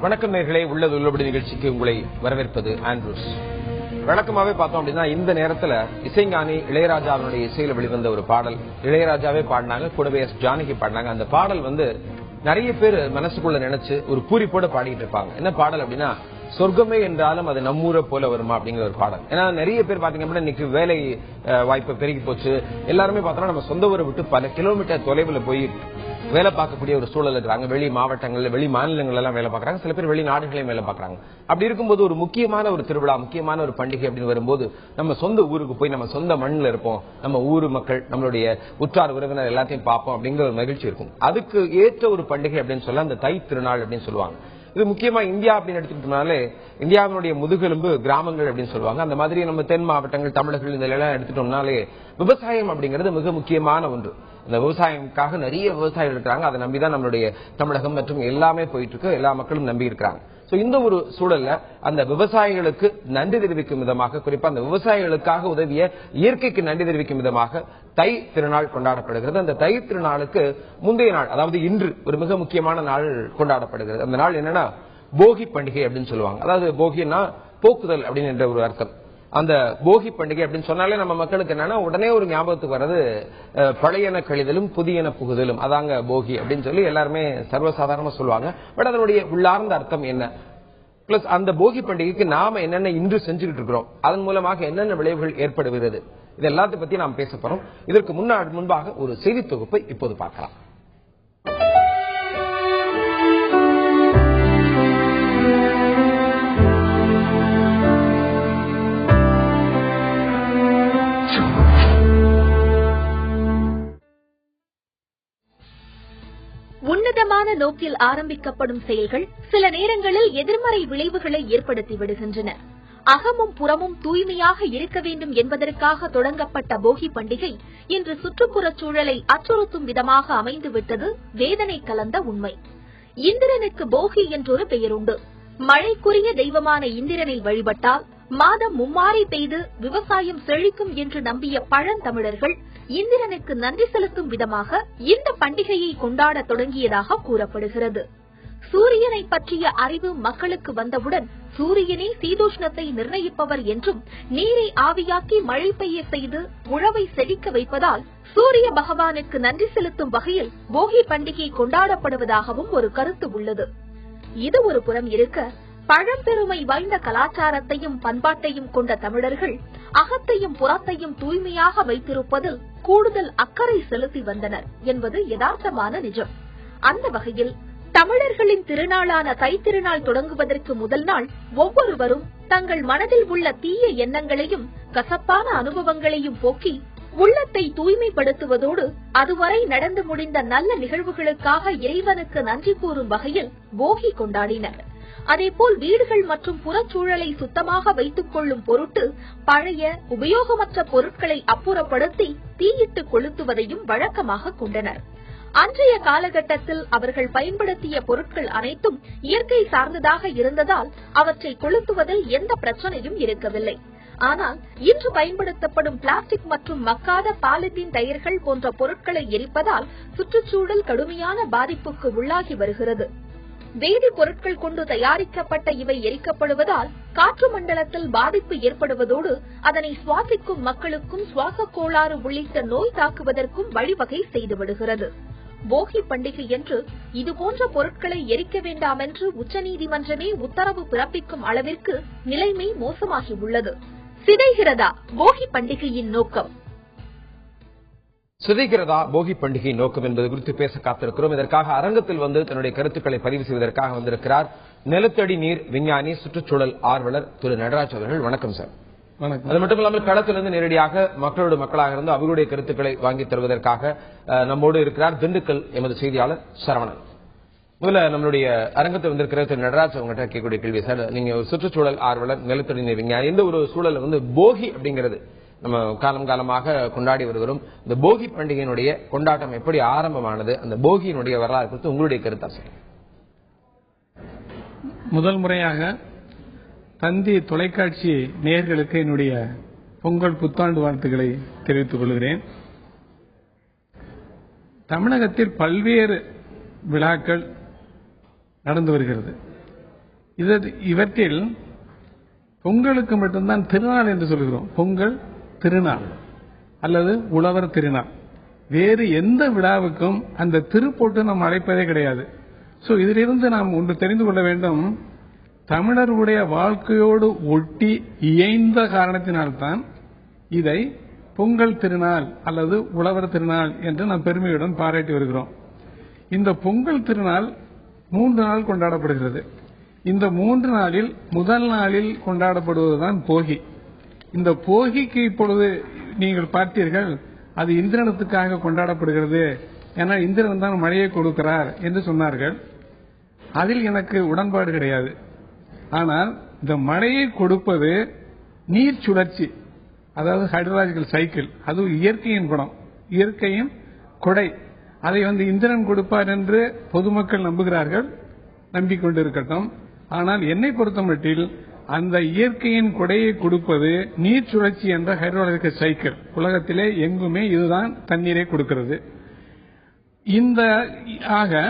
வணக்கம் நேயர்களே, உள்ளது உள்ளபடி நிகழ்ச்சிக்கு உங்களை வரவேற்பது ஆண்ட்ரூஸ். வழக்கமாவே பார்த்தோம் அப்படின்னா இந்த நேரத்துல இசைஞானி இளையராஜாவுடைய இசையில வெளிவந்த ஒரு பாடல் இளையராஜாவே பாடினாங்க, கூடவே ஜானகி பாடினாங்க. அந்த பாடல் நிறைய பேர் மனசுக்குள்ள நினைச்சு ஒரு பூரிப்போட பாடிட்டு இருப்பாங்க. என்ன பாடல் அப்படின்னா, சொர்க்கமே என்றாலும் அது நம்மூரை போல வருமா அப்படிங்கிற ஒரு பாடல். ஏன்னா நிறைய பேர் பாத்தீங்க அப்படின்னா இன்னைக்கு வேலை வாய்ப்பு பெருகி போச்சு. எல்லாருமே பார்த்தோம்னா நம்ம சொந்த ஊரை விட்டு பல கிலோமீட்டர் தொலைவில் போய் வேலை பார்க்கக்கூடிய ஒரு சூழல் இருக்கிறாங்க. வெளி மாவட்டங்கள்ல வெளி மாநிலங்கள் எல்லாம் வேலை பார்க்கறாங்க, சில பேர் வெளிநாடுகளையும் வேலை பார்க்கறாங்க. அப்படி இருக்கும்போது ஒரு முக்கியமான ஒரு திருவிழா, முக்கியமான ஒரு பண்டிகை அப்படின்னு வரும்போது நம்ம சொந்த ஊருக்கு போய் நம்ம சொந்த மண்ணில் இருப்போம், நம்ம ஊர் மக்கள் நம்மளுடைய உற்றார் உறவினர் எல்லாத்தையும் பார்ப்போம் அப்படிங்கிற ஒரு மகிழ்ச்சி இருக்கும். அதுக்கு ஏற்ற ஒரு பண்டிகை அப்படின்னு சொல்ல அந்த தை திருநாள் அப்படின்னு சொல்லுவாங்க. இது முக்கியமா இந்தியா அப்படின்னு எடுத்துக்கிட்டோம்னாலே இந்தியாவினுடைய முதுகெலும்பு கிராமங்கள் அப்படின்னு சொல்லுவாங்க. அந்த மாதிரி நம்ம தென் மாவட்டங்கள் தமிழர்கள் இதெல்லாம் எடுத்துட்டோம்னாலே விவசாயம் அப்படிங்கிறது மிக முக்கியமான ஒன்று. இந்த விவசாயத்துக்காக நிறைய விவசாயிகள் இருக்கிறாங்க. அதை நம்பிதான் நம்மளுடைய தமிழகம் மற்றும் எல்லாமே போயிட்டு இருக்கு, எல்லா மக்களும் நம்பி இருக்கிறாங்க. இந்த ஒரு சூழல்ல அந்த விவசாயிகளுக்கு நன்றி தெரிவிக்கும் விதமாக, குறிப்பா அந்த விவசாயிகளுக்காக உதவிய இயற்கைக்கு நன்றி தெரிவிக்கும் விதமாக தை திருநாள் கொண்டாடப்படுகிறது. அந்த தை திருநாளுக்கு முந்தைய நாள், அதாவது இன்று ஒரு மிக முக்கியமான நாள் கொண்டாடப்படுகிறது. அந்த நாள் என்னன்னா போகி பண்டிகை அப்படின்னு சொல்லுவாங்க. அதாவது போகின்னா போக்குதல் அப்படின்னு என்ற ஒரு அர்த்தம். அந்த போகி பண்டிகை அப்படின்னு சொன்னாலே நம்ம மக்களுக்கு என்னன்னா உடனே ஒரு ஞாபகத்துக்கு வர்றது பழையன கழிதலும் புதியன புகுதலும், அதாங்க போகி அப்படின்னு சொல்லி எல்லாருமே சர்வசாதாரணமா சொல்லுவாங்க. பட் அதனுடைய உள்ளார்ந்த அர்த்தம் என்ன, பிளஸ் அந்த போகி பண்டிகைக்கு நாம என்னென்ன இன்று செஞ்சுக்கிட்டு இருக்கிறோம், அதன் மூலமாக என்னென்ன விளைவுகள் ஏற்படுகிறது, இது எல்லாத்தையும் பத்தி நாம் பேச போறோம். இதற்கு முன்பாக ஒரு செய்தி தொகுப்பை இப்போது பார்க்கலாம். உன்னதமான நோக்கில் ஆரம்பிக்கப்படும் செயல்கள் சில நேரங்களில் எதிர்மறை விளைவுகளை ஏற்படுத்தி விடுகின்றன. அகமும் புறமும் தூய்மையாக இருக்க வேண்டும் என்பதற்காக தொடங்கப்பட்ட போகி பண்டிகை இன்று சுற்றுப்புறச் சூழலை அச்சுறுத்தும் விதமாக அமைந்துவிட்டது வேதனை கலந்த உண்மை. இந்திரனுக்கு போகி என்றொரு பெயருண்டு. மழைக்குரிய தெய்வமான இந்திரனை வழிபட்டால் மாதம் மும்மாரி பெய்து விவசாயம் செழிக்கும் என்று நம்பிய பழந்தமிழர்கள் இந்திரனுக்கு நன்றி செலுத்தும் விதமாக இந்த பண்டிகையை கொண்டாட தொடங்கியதாக கூறப்படுகிறது. சூரியனை பற்றிய அறிவு மக்களுக்கு வந்தவுடன் சூரியனே சீதோஷ்ணத்தை நிர்ணயிப்பவர் என்றும், நீரை ஆவியாக்கி மழை பெய்ய செய்து உழவை செழிக்க வைப்பதால் சூரிய பகவானுக்கு நன்றி செலுத்தும் வகையில் போகி பண்டிகை கொண்டாடப்படுவதாகவும் ஒரு கருத்து உள்ளது. இது ஒரு புறம் இருக்க, பழம்பெருமை வாய்ந்த கலாச்சாரத்தையும் பண்பாட்டையும் கொண்ட தமிழர்கள் அகத்தையும் புறத்தையும் தூய்மையாக வைத்திருப்பதில் கூடுதல் அக்கறை செலுத்தி வந்தனர் என்பது யதார்த்தமான நிஜம். அந்த வகையில் தமிழர்களின் திருநாளான தை திருநாள் தொடங்குவதற்கு முதல் நாள் ஒவ்வொருவரும் தங்கள் மனதில் உள்ள தீய எண்ணங்களையும் கசப்பான அனுபவங்களையும் போக்கி உள்ளத்தை தூய்மைப்படுத்துவதோடு அதுவரை நடந்து முடிந்த நல்ல நிகழ்வுகளுக்காக இறைவனுக்கு நன்றி கூறும் வகையில் போகி கொண்டாடினர். அதேபோல் வீடுகள் மற்றும் புறச்சூழலை சுத்தமாக வைத்துக் கொள்ளும் பொருட்டு பழைய உபயோகமற்ற பொருட்களை அப்புறப்படுத்தி தீயிட்டு கொளுத்துவதையும் வழக்கமாக கொண்டனர். அன்றைய காலகட்டத்தில் அவர்கள் பயன்படுத்திய பொருட்கள் அனைத்தும் இயற்கை சார்ந்ததாக இருந்ததால் அவற்றை கொளுத்துவதில் எந்த பிரச்சனையும் இருக்கவில்லை. ஆனால் இன்று பயன்படுத்தப்படும் பிளாஸ்டிக் மற்றும் மக்காத பாலித்தீன் டயர்கள் போன்ற பொருட்களை எரிப்பதால் சுற்றுச்சூழல் கடுமையான பாதிப்புக்கு உள்ளாகி வருகிறது. வேதி பொருட்கள் கொண்டு தயாரிக்கப்பட்ட இவை எரிக்கப்படுவதால் காற்று மண்டலத்தில் பாதிப்பு ஏற்படுவதோடு அதனை சுவாசிக்கும் மக்களுக்கும் சுவாச கோளாறு உள்ளிட்ட நோய் தாக்குவதற்கும் வழிவகை செய்துவிடுகிறது. போகி பண்டிகை என்று இதுபோன்ற பொருட்களை எரிக்க வேண்டாம் என்று உச்சநீதிமன்றமே உத்தரவு பிறப்பிக்கும் அளவிற்கு நிலைமை மோசமாகி உள்ளது. சிதைகிறதா போகி பண்டிகையின் நோக்கம்? சிதைகிறதா போகி பண்டிகை நோக்கம் என்பது குறித்து பேச காத்திருக்கிறோம். இதற்காக அரங்கத்தில் தன்னுடைய கருத்துக்களை பதிவு செய்வதற்காக வந்திருக்கிறார் நிலத்தடி நீர் விஞ்ஞானி, சுற்றுச்சூழல் ஆர்வலர் திரு நடராஜ் அவர்கள். வணக்கம் சார். வணக்கம். அது மட்டும் இல்லாமல் களத்திலிருந்து நேரடியாக மக்களோட மக்களாக இருந்து அவர்களுடைய கருத்துக்களை வாங்கி தருவதற்காக நம்மோடு இருக்கிறார் திண்டுக்கல் எமது செய்தியாளர் சரவணன். முதல்ல நம்மளுடைய அரங்கத்தில் வந்திருக்கிற திரு நடராஜ் அவங்ககிட்ட கேட்கக்கூடிய கேள்வி சார், நீங்க ஒரு சுற்றுச்சூழல் ஆர்வலர், நிலத்தடி நீர் விஞ்ஞானி, இந்த ஒரு சூழல் போகி அப்படிங்கிறது நம்ம காலம் காலமாக கொண்டாடி வருகிறோம். இந்த போகி பண்டிகையினுடைய கொண்டாட்டம் எப்படி ஆரம்பமானது, அந்த போகியினுடைய வரலாறு குறித்து உங்களுடைய கருத்தா சார்? முதல் முறையாக தந்தி தொலைக்காட்சி நேயர்களுக்கு என்னுடைய பொங்கல் புத்தாண்டு வாழ்த்துக்களை தெரிவித்துக் கொள்கிறேன். தமிழகத்தில் பல்வேறு விழாக்கள் நடந்து வருகிறது. இவற்றில் பொங்கலுக்கு மட்டும்தான் திருநாள் என்று சொல்கிறோம். பொங்கல் திருநாள் அல்லது உழவர் திருநாள். வேறு எந்த விழாவுக்கும் அந்த திருப்போட்டு நாம் அழைப்பதே கிடையாது. சோ இதிலிருந்து நாம் ஒன்று தெரிந்து கொள்ள வேண்டும். தமிழர்களுடைய வாழ்க்கையோடு ஒட்டி இயைந்த காரணத்தினால்தான் இதை பொங்கல் திருநாள் அல்லது உழவர் திருநாள் என்று நாம் பெருமையுடன் பாராட்டி வருகிறோம். இந்த பொங்கல் திருநாள் 3 நாள் கொண்டாடப்படுகிறது. இந்த 3 நாளில் முதல் நாளில் கொண்டாடப்படுவதுதான் போகி. இந்த போகிக்கு இப்பொழுது நீங்கள் பார்த்தீர்கள், அது இந்திரனுக்காக கொண்டாடப்படுகிறது. ஏன்னா இந்திரன் தான் மழையை கொடுக்கிறார் என்று சொன்னார்கள். அதில் எனக்கு உடன்பாடு கிடையாது. ஆனால் இந்த மழையை கொடுப்பது நீர் சுழற்சி, அதாவது ஹைட்ரோலாஜிக்கல் சைக்கிள். அது இயற்கையின் குணம், இயற்கையின் கொடை. அதை இந்திரன் கொடுப்பார் என்று பொதுமக்கள் நம்புகிறார்கள், நம்பிக்கொண்டிருக்கட்டும். ஆனால் என்னை பொறுத்தமட்டில் அந்த இயற்கையின் கொடையை கொடுப்பது நீர் சுழற்சி என்ற ஹைட்ரோலாஜிக்கல் சைக்கிள். உலகத்திலே எங்குமே இதுதான் தண்ணீரை கொடுக்கிறது. இந்த ஆக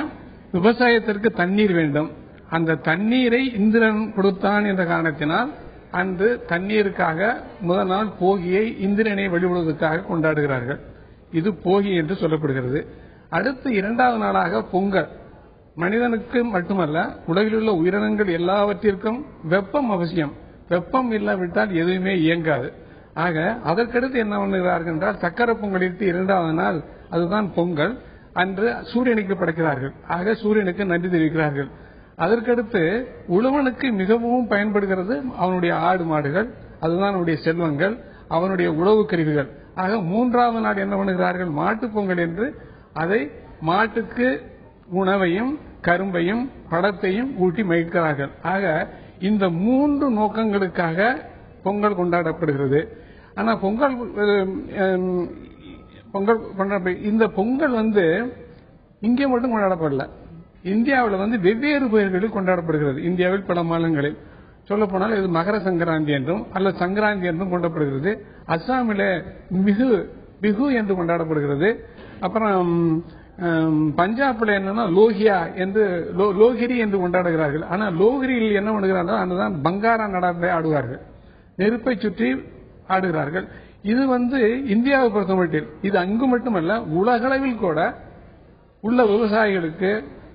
விவசாயத்திற்கு தண்ணீர் வேண்டும். அந்த தண்ணீரை இந்திரன் கொடுத்தான் என்ற காரணத்தினால் அன்று தண்ணீருக்காக முதல் நாள் போகியை இந்திரனை வழிபடுவதற்காக கொண்டாடுகிறார்கள். இது போகி என்று சொல்லப்படுகிறது. அடுத்து 2வது நாளாக பொங்கல். மனிதனுக்கு மட்டுமல்ல, உலகில் உள்ள உயிரினங்கள் எல்லாவற்றிற்கும் வெப்பம் அவசியம். வெப்பம் இல்லாவிட்டால் எதுவுமே இயங்காது. ஆக அதற்கடுத்து என்ன பண்ணுகிறார்கள் என்றால், சக்கர பொங்கலிட்டு 2வது நாள் அதுதான் பொங்கல். அன்று சூரியனுக்கு படைக்கிறார்கள். ஆக சூரியனுக்கு நன்றி தெரிவிக்கிறார்கள். அதற்கடுத்து உழவனுக்கு மிகவும் பயன்படுகிறது அவனுடைய ஆடு மாடுகள், அதுதான் அவனுடைய செல்வங்கள், அவனுடைய உழவு கருவிகள். ஆக 3வது நாள் என்ன பண்ணுகிறார்கள், மாட்டுப் பொங்கல் என்று அதை மாட்டுக்கு உணவையும் கரும்பையும் பழத்தையும் ஊட்டி மகிழ்கிறார்கள். ஆக இந்த 3 நோக்கங்களுக்காக பொங்கல் கொண்டாடப்படுகிறது. ஆனா இந்த பொங்கல் இங்கே மட்டும் கொண்டாடப்படல. இந்தியாவில் வெவ்வேறு பெயர்களில் கொண்டாடப்படுகிறது. இந்தியாவில் பல மாநிலங்களில் சொல்ல போனால் இது மகர சங்கராந்தி என்றும் அல்லது சங்கராந்தி என்றும் கொண்டாடப்படுகிறது. அஸ்ஸாமில் பிகு என்று கொண்டாடப்படுகிறது. அப்புறம் பஞ்சாப்ல என்னன்னா லோஹியா என்று லோகிரி என்று கொண்டாடுகிறார்கள். ஆனால் லோகிரியில் என்ன பண்ணுகிறார்கள், அதுதான் பங்காரா நடனத்தை ஆடுவார்கள், நெருப்பை சுற்றி ஆடுகிறார்கள். இது இந்தியாவை பொறுத்தமட்டில் இது அங்கு மட்டுமல்ல, உலகளவில் கூட உள்ள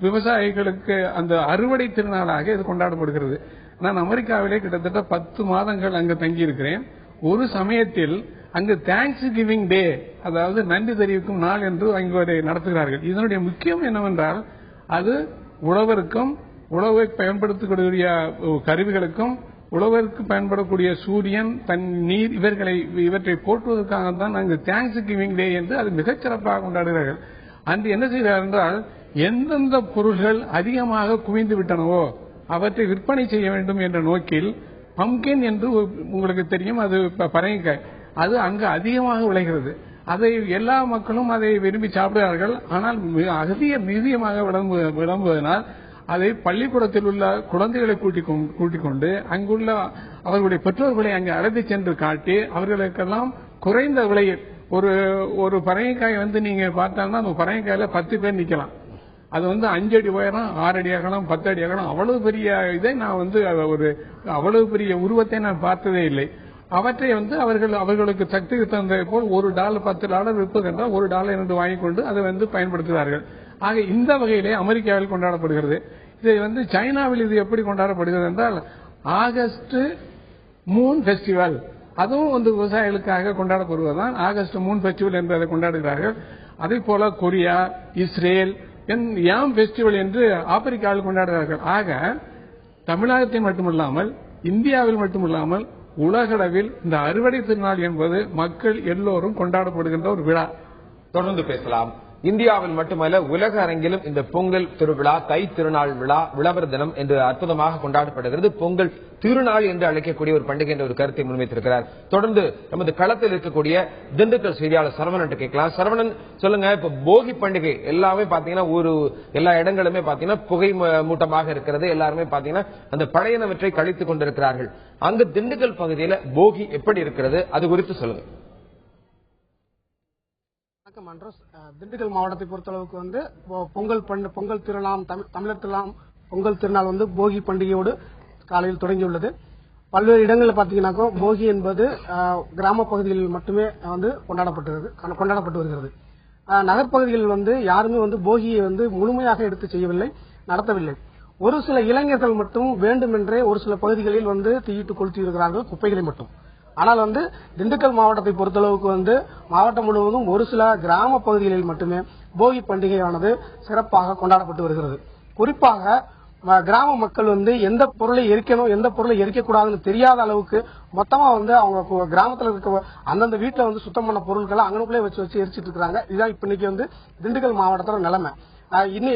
விவசாயிகளுக்கு அந்த அறுவடை திருநாளாக இது கொண்டாடப்படுகிறது. நான் அமெரிக்காவிலே கிட்டத்தட்ட 10 மாதங்கள் அங்கு தங்கியிருக்கிறேன். ஒரு சமயத்தில் அங்கு தேங்க்ஸ் கிவிங் டே, அதாவது நன்றி தெரிவிக்கும் நாள் என்று அங்கு அதை நடத்துகிறார்கள். இதனுடைய முக்கியம் என்னவென்றால், அது உழவருக்கும் உழவை பயன்படுத்தக்கூடிய கருவிகளுக்கும் உழவருக்கு பயன்படக்கூடிய சூரியன், தண்ணீர் இவற்றை போற்றுவதற்காகத்தான் அங்கு தேங்க்ஸ் கிவிங் டே என்று அது மிகச்சிறப்பாக கொண்டாடுகிறார்கள். அன்று என்ன செய்கிறார் என்றால், எந்தெந்த பொருள்கள் அதிகமாக குவிந்து விட்டனவோ அவற்றை விற்பனை செய்ய வேண்டும் என்ற நோக்கில் பம்கின் என்று உங்களுக்கு தெரியும், அது பரங்கிக்காய், அது அங்கு அதிகமாக விளைகிறது. அதை எல்லா மக்களும் அதை விரும்பி சாப்பிடுகிறார்கள். ஆனால் அதிகமாக விளம்புவதனால் அதை பள்ளிக்கூடத்தில் உள்ள குழந்தைகளை கூட்டிக் கொண்டு அங்குள்ள அவர்களுடைய பெற்றோர்களை அங்கு அழைத்து சென்று காட்டி அவர்களுக்கெல்லாம் குறைந்த விலையில் ஒரு பரங்கிக்காய் நீங்க பார்த்தாங்கன்னா அந்த பரங்கிக்காயில 10 பேர் நிக்கலாம். அது 5 அடி உயரம், 6 அடி அகலம், 10 அடி அகலம். அவ்வளவு பெரிய இதை நான் அவ்வளவு பெரிய உருவத்தை நான் பார்த்ததே இல்லை. அவற்றை அவர்களுக்கு சக்திக்கு தகுந்த போல் $1 $10 விற்பதென்றால் $1 என்று வாங்கிக் கொண்டு அதை பயன்படுத்துகிறார்கள். ஆக இந்த வகையிலே அமெரிக்காவில் கொண்டாடப்படுகிறது. இதை சைனாவில் இது எப்படி கொண்டாடப்படுகிறது என்றால், ஆகஸ்ட் மூன் பெஸ்டிவல், அதுவும் விவசாயிகளுக்காக கொண்டாடப்படுவதுதான் ஆகஸ்ட் மூன் பெஸ்டிவல் என்று அதை கொண்டாடுகிறார்கள். அதே போல கொரியா, இஸ்ரேல் யாம் பெஸ்டிவல் என்று ஆப்பிரிக்காவில் கொண்டாடுகிறார்கள். ஆக தமிழகத்தில் மட்டுமில்லாமல் இந்தியாவில் மட்டுமில்லாமல் உலகளவில் இந்த அறுவடை திருநாள் என்பது மக்கள் எல்லோரும் கொண்டாடப்படுகின்ற ஒரு விழா. தொடர்ந்து பேசலாம். இந்தியாவில் மட்டுமல்ல, உலக அரங்கிலும் இந்த பொங்கல் திருவிழா, தை திருநாள் விழா, உழவர் தினம் என்று அற்புதமாக கொண்டாடப்படுகிறது. பொங்கல் திருநாள் என்று அழைக்கக்கூடிய ஒரு பண்டிகை என்ற ஒரு கருத்தை முன்வைத்திருக்கிறார். தொடர்ந்து நமது களத்தில் இருக்கக்கூடிய திண்டுக்கல் செய்தியாளர் சரவணன் கேட்கலாம். சரவணன், சொல்லுங்க, இப்ப போகி பண்டிகை எல்லாமே பாத்தீங்கன்னா எல்லா இடங்களுமே பாத்தீங்கன்னா புகை மூட்டமாக இருக்கிறது. எல்லாருமே பாத்தீங்கன்னா அந்த பழையனவற்றை கழித்துக் கொண்டிருக்கிறார்கள். அங்கு திண்டுக்கல் பகுதியில் போகி எப்படி இருக்கிறது, அது குறித்து சொல்லுங்க. திண்டுக்கல் மாவட்டத்தை பொறுத்தளவுக்கு பொங்கல் திருநாள், தமிழர் திருநாள் பொங்கல் திருநாள் போகி பண்டிகையோடு காலையில் தொடங்கியுள்ளது. பல்வேறு இடங்களில் பார்த்தீங்கன்னாக்கா போகி என்பது கிராம பகுதிகளில் மட்டுமே வந்து கொண்டாடப்பட்டு வருகிறது. நகர்ப்பகுதிகளில் யாருமே போகியை முழுமையாக எடுத்து செய்யவில்லை, நடத்தவில்லை. ஒரு சில இளைஞர்கள் மட்டும் வேண்டுமென்றே ஒரு சில பகுதிகளில் தீயிட்டு கொளுத்தி இருக்கிறார்கள், குப்பைகளை மட்டும். ஆனால் திண்டுக்கல் மாவட்டத்தை பொறுத்தளவுக்கு மாவட்டம் முழுவதும் ஒரு சில கிராம பகுதிகளில் மட்டுமே போகி பண்டிகையானது சிறப்பாக கொண்டாடப்பட்டு வருகிறது. குறிப்பாக கிராம மக்கள் எந்த பொருளை எரிக்கணும், எந்த பொருளை எரிக்கக்கூடாதுன்னு தெரியாத அளவுக்கு மொத்தமா அவங்க கிராமத்தில் இருக்க அந்தந்த வீட்டுல சுத்தம் பண்ண பொருட்களை அங்கனுக்குள்ளே வச்சு எரிச்சிட்டு இருக்காங்க. இதுதான் இப்ப இன்னைக்கு திண்டுக்கல் மாவட்டத்தோட நிலைமை. இனி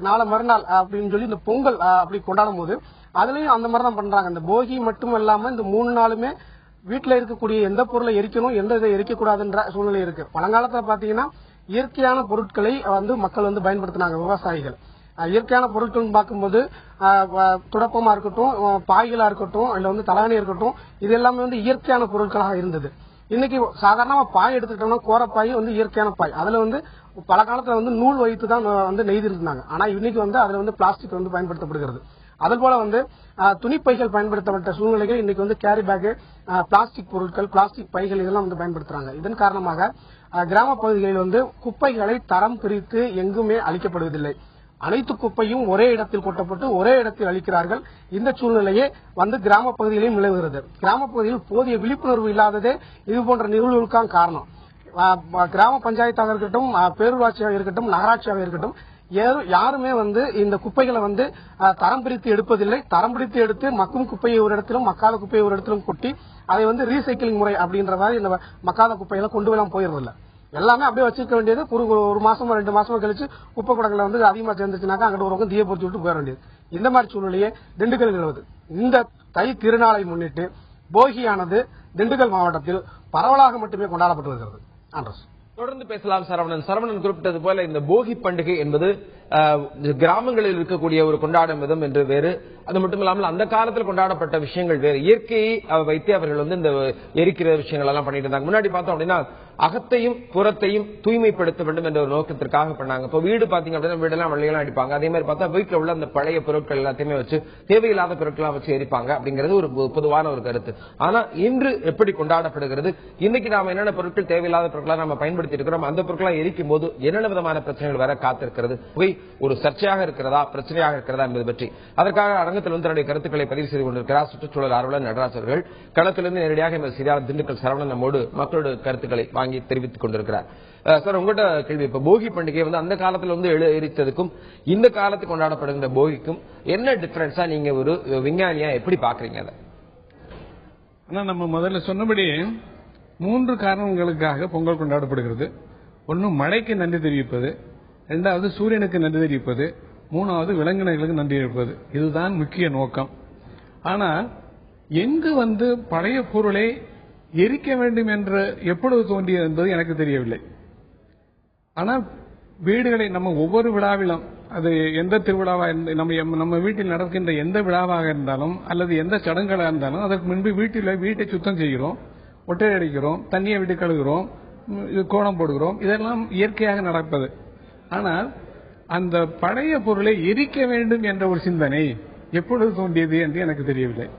நாளை மறுநாள் அப்படின்னு சொல்லி இந்த பொங்கல் அப்படி கொண்டாடும் போது அதுலயும் அந்த மாதிரி தான் பண்றாங்க. இந்த போகி மட்டும் இல்லாம இந்த 3 நாளுமே வீட்டுல இருக்கக்கூடிய எந்த பொருளை எரிக்கணும், எந்த இதை எரிக்கக்கூடாதுன்ற சூழ்நிலை இருக்கு. பழங்காலத்துல பாத்தீங்கன்னா இயற்கையான பொருட்களை மக்கள் பயன்படுத்தினாங்க விவசாயிகள். இயற்கையான பொருட்கள் பார்க்கும்போது துடப்பமா இருக்கட்டும், பாய்களா இருக்கட்டும், இல்ல தலகாணி இருக்கட்டும், இது எல்லாமே இயற்கையான பொருட்களாக இருந்தது. இன்னைக்கு சாதாரணமா பாய் எடுத்துக்கிட்டோம்னா கோரப்பாய் இயற்கையான பாய். அதுல பல காலத்துல நூல் வைத்து தான் நெய்து இருந்தாங்க. ஆனா இன்னைக்கு அதுல பிளாஸ்டிக் பயன்படுத்தப்படுகிறது. அதுபோல துணிப்பைகள் பயன்படுத்தப்பட்ட சூழ்நிலைகள் இன்னைக்கு கேரி பேக், பிளாஸ்டிக் பொருட்கள், பிளாஸ்டிக் பைகள் இதெல்லாம் பயன்படுத்துறாங்க. இதன் காரணமாக கிராம பகுதிகளில் குப்பைகளை தரம் பிரித்து எங்குமே அளிக்கப்படுவதில்லை. அனைத்து குப்பையும் ஒரே இடத்தில் கொட்டப்பட்டு ஒரே இடத்தில் அளிக்கிறார்கள். இந்த சூழ்நிலையே கிராம பகுதியிலும் நிலவுகிறது. கிராம பகுதியில் போதிய விழிப்புணர்வு இல்லாததே இது போன்ற நிகழ்வுகளுக்கான காரணம். கிராம பஞ்சாயத்தாக இருக்கட்டும், பேரூராட்சியாக இருக்கட்டும், நகராட்சியாக இருக்கட்டும், யாருமே இந்த குப்பைகளை தரம் பிரித்து எடுப்பதில்லை. தரம் பிரித்து எடுத்து மக்கும் குப்பையை ஒரு இடத்திலும் மக்காத குப்பையை ஒரு இடத்திலும் கொட்டி அதை ரீசைக்கிளிங் முறை அப்படின்ற மாதிரி இந்த மக்காத குப்பைகளை கொண்டு வரலாம் போயிருதில்லை. எல்லாமே அப்படியே வச்சிருக்க வேண்டியது. ஒரு மாசமோ 2 மாசமோ கழிச்சு குப்பை குடங்களை அதிகமா சேர்ந்துச்சுனாக்கா அங்கிட்ட ஒரு தீய பொறுத்து விட்டு போயிட வேண்டியது. இந்த மாதிரி சூழ்நிலையே திண்டுக்கல் நிலவுது. இந்த தை திருநாளை முன்னிட்டு போகியானது திண்டுக்கல் மாவட்டத்தில் பரவலாக மட்டுமே கொண்டாடப்பட்டு வருகிறது. ஆண்ட்ரஸ் தொடர்ந்து பேசலாம். சரவணன் குறிப்பிட்டது போல இந்த போகி பண்டிகை என்பது கிராமங்களில் இருக்கக்கூடிய ஒரு கொண்டாடும் விதம் என்று வேறு, அது மட்டும் இல்லாமல் அந்த காலத்தில் கொண்டாடப்பட்ட விஷயங்கள் வேறு. இயற்கையை வைத்து அவர்கள் இந்த எரிக்கிற விஷயங்கள் எல்லாம் பண்ணிட்டு இருந்தாங்க. முன்னாடி பார்த்தோம் அப்படின்னா அகத்தையும் புறத்தையும் தூய்மைப்படுத்த வேண்டும் என்ற ஒரு நோக்கத்திற்காக பண்ணாங்க. இப்ப வீடு பாத்தீங்க அப்படின்னா வீடெல்லாம் வெள்ளையெல்லாம் அடிப்பாங்க. அதே மாதிரி பார்த்தா வீட்டில் உள்ள அந்த பழைய பொருட்கள் எல்லாத்தையுமே வச்சு தேவையில்லாத பொருட்களாம் வச்சு எரிப்பாங்க அப்படிங்கிறது ஒரு பொதுவான ஒரு கருத்து. ஆனா இன்று எப்படி கொண்டாடப்படுகிறது, இன்னைக்கு நாம என்னென்ன பொருட்கள் தேவையில்லாத பொருட்களா நம்ம பயன்படுத்தி இருக்கிறோம், அந்த பொருட்களை எரிக்கும் போது என்னென்ன விதமான பிரச்சனைகள் வர காத்திருக்கிறது, புகை ஒரு சர்ச்சையாக இருக்கிறதா பிரச்சனையாக இருக்கிறதா என்பது பற்றி அதற்காக அரங்கத்தில் தன்னுடைய கருத்துக்களை பதிவு செய்து கொண்டிருக்கிறார் சுற்றுச்சூழல் ஆர்வலர் நடராஜ் அவர்கள். களத்திலிருந்து நேரடியாக இந்த செய்தியாளர் திண்டுக்கல் சரவணன் நம்மோடு மக்களோட கருத்துக்களை வாங்கி தெரிவித்துக் கொண்டிருக்கிறார். சார், உங்கள்கிட்ட கேள்வி, இப்ப போகி பண்டிகை அந்த காலத்துல எரித்ததுக்கும் இந்த காலத்துக்கு கொண்டாடப்படுகின்ற போகிக்கும் என்ன டிஃபரன்ஸா நீங்க ஒரு விஞ்ஞானியா எப்படி பாக்குறீங்க அதை? ஆனா நம்ம முதல்ல சொன்னபடி 3 காரணங்களுக்காக பொங்கல் கொண்டாடப்படுகிறது. ஒன்னு மழைக்கு நன்றி தெரிவிப்பது, 2வது சூரியனுக்கு நன்றி தெரிவிப்பது, 3வது விலங்கினங்களுக்கு நன்றி தெரிவிப்பது. இதுதான் முக்கிய நோக்கம். ஆனா எங்கு பழைய பொருளை எரிக்க வேண்டும் என்று எப்பொழுது தோன்றியது என்பது எனக்கு தெரியவில்லை. ஆனால் வீடுகளை நம்ம ஒவ்வொரு விழாவிலும், அது எந்த திருவிழாவா நம்ம வீட்டில் நடக்கின்ற எந்த விழாவாக இருந்தாலும் அல்லது எந்த சடங்குகளாக இருந்தாலும் அதற்கு முன்பு வீட்டை சுத்தம் செய்கிறோம், ஒட்டை அடிக்கிறோம், தண்ணியை விட்டு கழுகுறோம், கோலம் போடுகிறோம். இதெல்லாம் இயற்கையாக நடப்பது. ஆனால் அந்த பழைய பொருளை எரிக்க வேண்டும் என்ற ஒரு சிந்தனை எப்பொழுது தோன்றியது என்று எனக்கு தெரியவில்லை.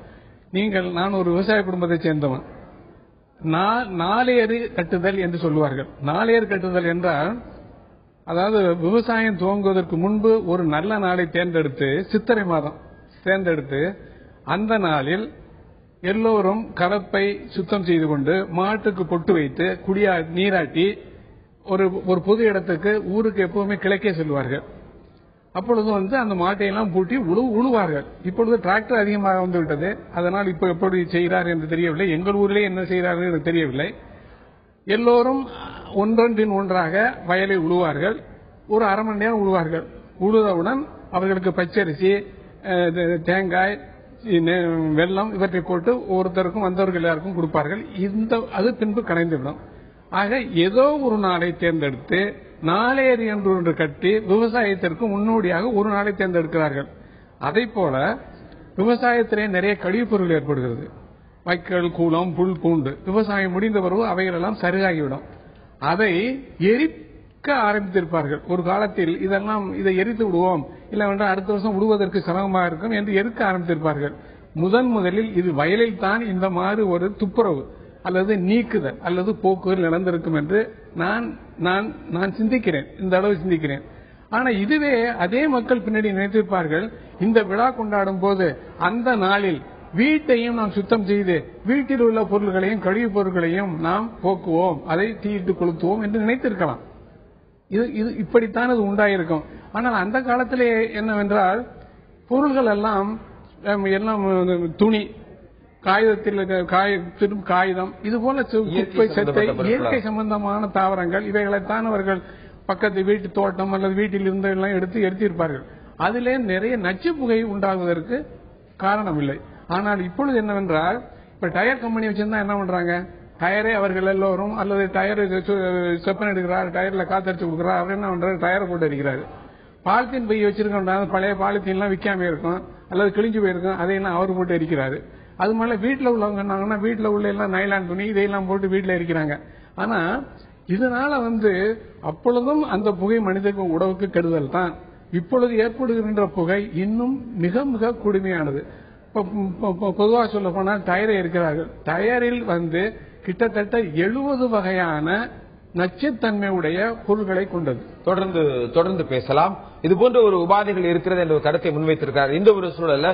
நான் ஒரு விவசாய குடும்பத்தை சேர்ந்தவன். நாளேறு கட்டுதல் என்று சொல்லுவார்கள். நாளேறு கட்டுதல் என்றால், அதாவது விவசாயம் துவங்குவதற்கு முன்பு ஒரு நல்ல நாளை தேர்ந்தெடுத்து, சித்திரை மாதம் தேர்ந்தெடுத்து, அந்த நாளில் எல்லோரும் கலப்பை சுத்தம் செய்து கொண்டு மாட்டுக்கு பொட்டு வைத்து நீராட்டி ஒரு பொது இடத்துக்கு ஊருக்கு எப்பவுமே கிழக்கே செல்வார்கள். அப்பொழுது அந்த மாட்டையெல்லாம் பூட்டி உழுவார்கள். இப்பொழுது டிராக்டர் அதிகமாக வந்துவிட்டது. அதனால் இப்ப எப்படி செய்கிறார் என்று தெரியவில்லை. எங்கள் ஊரிலே என்ன செய்கிறார்கள் என்று தெரியவில்லை. எல்லோரும் ஒன்றொன்றின் ஒன்றாக வயலை உழுவார்கள். ஒரு அரை மணி நேரம் உழுவார்கள். உழுதவுடன் அவர்களுக்கு பச்சரிசி, தேங்காய், வெல்லம் இவற்றை போட்டு ஒருத்தருக்கும் வந்தவர்கள் எல்லாருக்கும் கொடுப்பார்கள். அது பின்பு கலைந்துவிடும். ஆக ஏதோ ஒரு நாளை தேர்ந்தெடுத்து நாளேறு என்று ஒன்று கட்டி விவசாயத்திற்கு முன்னோடியாக ஒரு நாளை தேர்ந்தெடுக்கிறார்கள். அதை போல விவசாயத்திலே நிறைய கழிவுப் பொருள் ஏற்படுகிறது. வைக்கல், கூலம், புல், பூண்டு. விவசாயம் முடிந்த பிறகு அவைகளெல்லாம் சரியாகிவிடும். அதை விற்க ஆரம்பித்திருப்பார்கள். ஒரு காலத்தில் இதை எரித்து விடுவோம், இல்லவென்றால் அடுத்த வருஷம் விடுவதற்கு சிரமமாக இருக்கும் என்று எரிக்க ஆரம்பித்திருப்பார்கள். முதலில் இது வயலில் தான் இந்த மாதிரி ஒரு துப்புரவு அல்லது நீக்குதல் அல்லது போக்குகள் நடந்திருக்கும் என்று நான் சிந்திக்கிறேன், இந்த அளவு சிந்திக்கிறேன். ஆனா இதுவே அதே மக்கள் பின்னாடி நினைத்திருப்பார்கள், இந்த விழா கொண்டாடும் போது அந்த நாளில் வீட்டையும் நாம் சுத்தம் செய்து வீட்டில் உள்ள பொருள்களையும் கழிவுப் பொருட்களையும் நாம் போக்குவோம், அதை தீயிட்டு கொளுத்துவோம் என்று நினைத்திருக்கலாம். இது இப்படித்தான் அது உண்டாயிருக்கும். ஆனால் அந்த காலத்திலே என்னவென்றால் பொருள்கள் எல்லாம் துணி, காகிதம், இது போல குப்பை செத்தை, இயற்கை சம்பந்தமான தாவரங்கள், இவைகளைத்தான் அவர்கள் பக்கத்து வீட்டு தோட்டம் அல்லது வீட்டில் இருந்து எல்லாம் எடுத்து எரித்திருப்பார்கள். அதிலே நிறைய நச்சு புகை உண்டாகுவதற்கு காரணம் இல்லை. ஆனால் இப்பொழுது என்னவென்றால், இப்ப டயர் கம்பெனி வச்சிருந்தா என்ன பண்றாங்க, டயரே அவர்கள் எல்லோரும் அல்லது டயர் செப்பன் எடுக்கிறார், டயர்ல காத்தடிச்சு கொடுக்கிறார், அவர் என்ன பண்றாரு, டயரை போட்டு அடிக்கிறாரு. பாலித்தீன் பை வச்சிருக்க பழைய பாலித்தீன் எல்லாம் விற்காம இருக்கும் அல்லது கிழிஞ்சு போயிருக்கும், அதையெல்லாம் அவர் போட்டு எரிக்கிறாரு. அது மாதிரி வீட்டில் உள்ளவங்க வீட்டில் உள்ள எல்லாம் நைலான் துணி இதையெல்லாம் போட்டு வீட்டில் எரிக்கிறாங்க. ஆனா இதனால அப்பொழுதும் அந்த புகை மனிதனுக்கு உடலுக்கு கெடுதல் தான். இப்பொழுது ஏற்படுகின்ற புகை இன்னும் மிக மிக கொடுமையானது. பொதுவாக சொல்ல போனால் டயரை இருக்கிறார்கள். டயரில் கிட்டத்தட்ட 70 வகையான நச்சுத்தன்மையுடைய பொருள்களை கொண்டது. தொடர்ந்து பேசலாம். இது போன்ற ஒரு உபாதைகள் இருக்கிறது என்ற ஒரு கருத்தை முன்வைத்திருக்கிறார். இந்த ஒரு சூழல்ல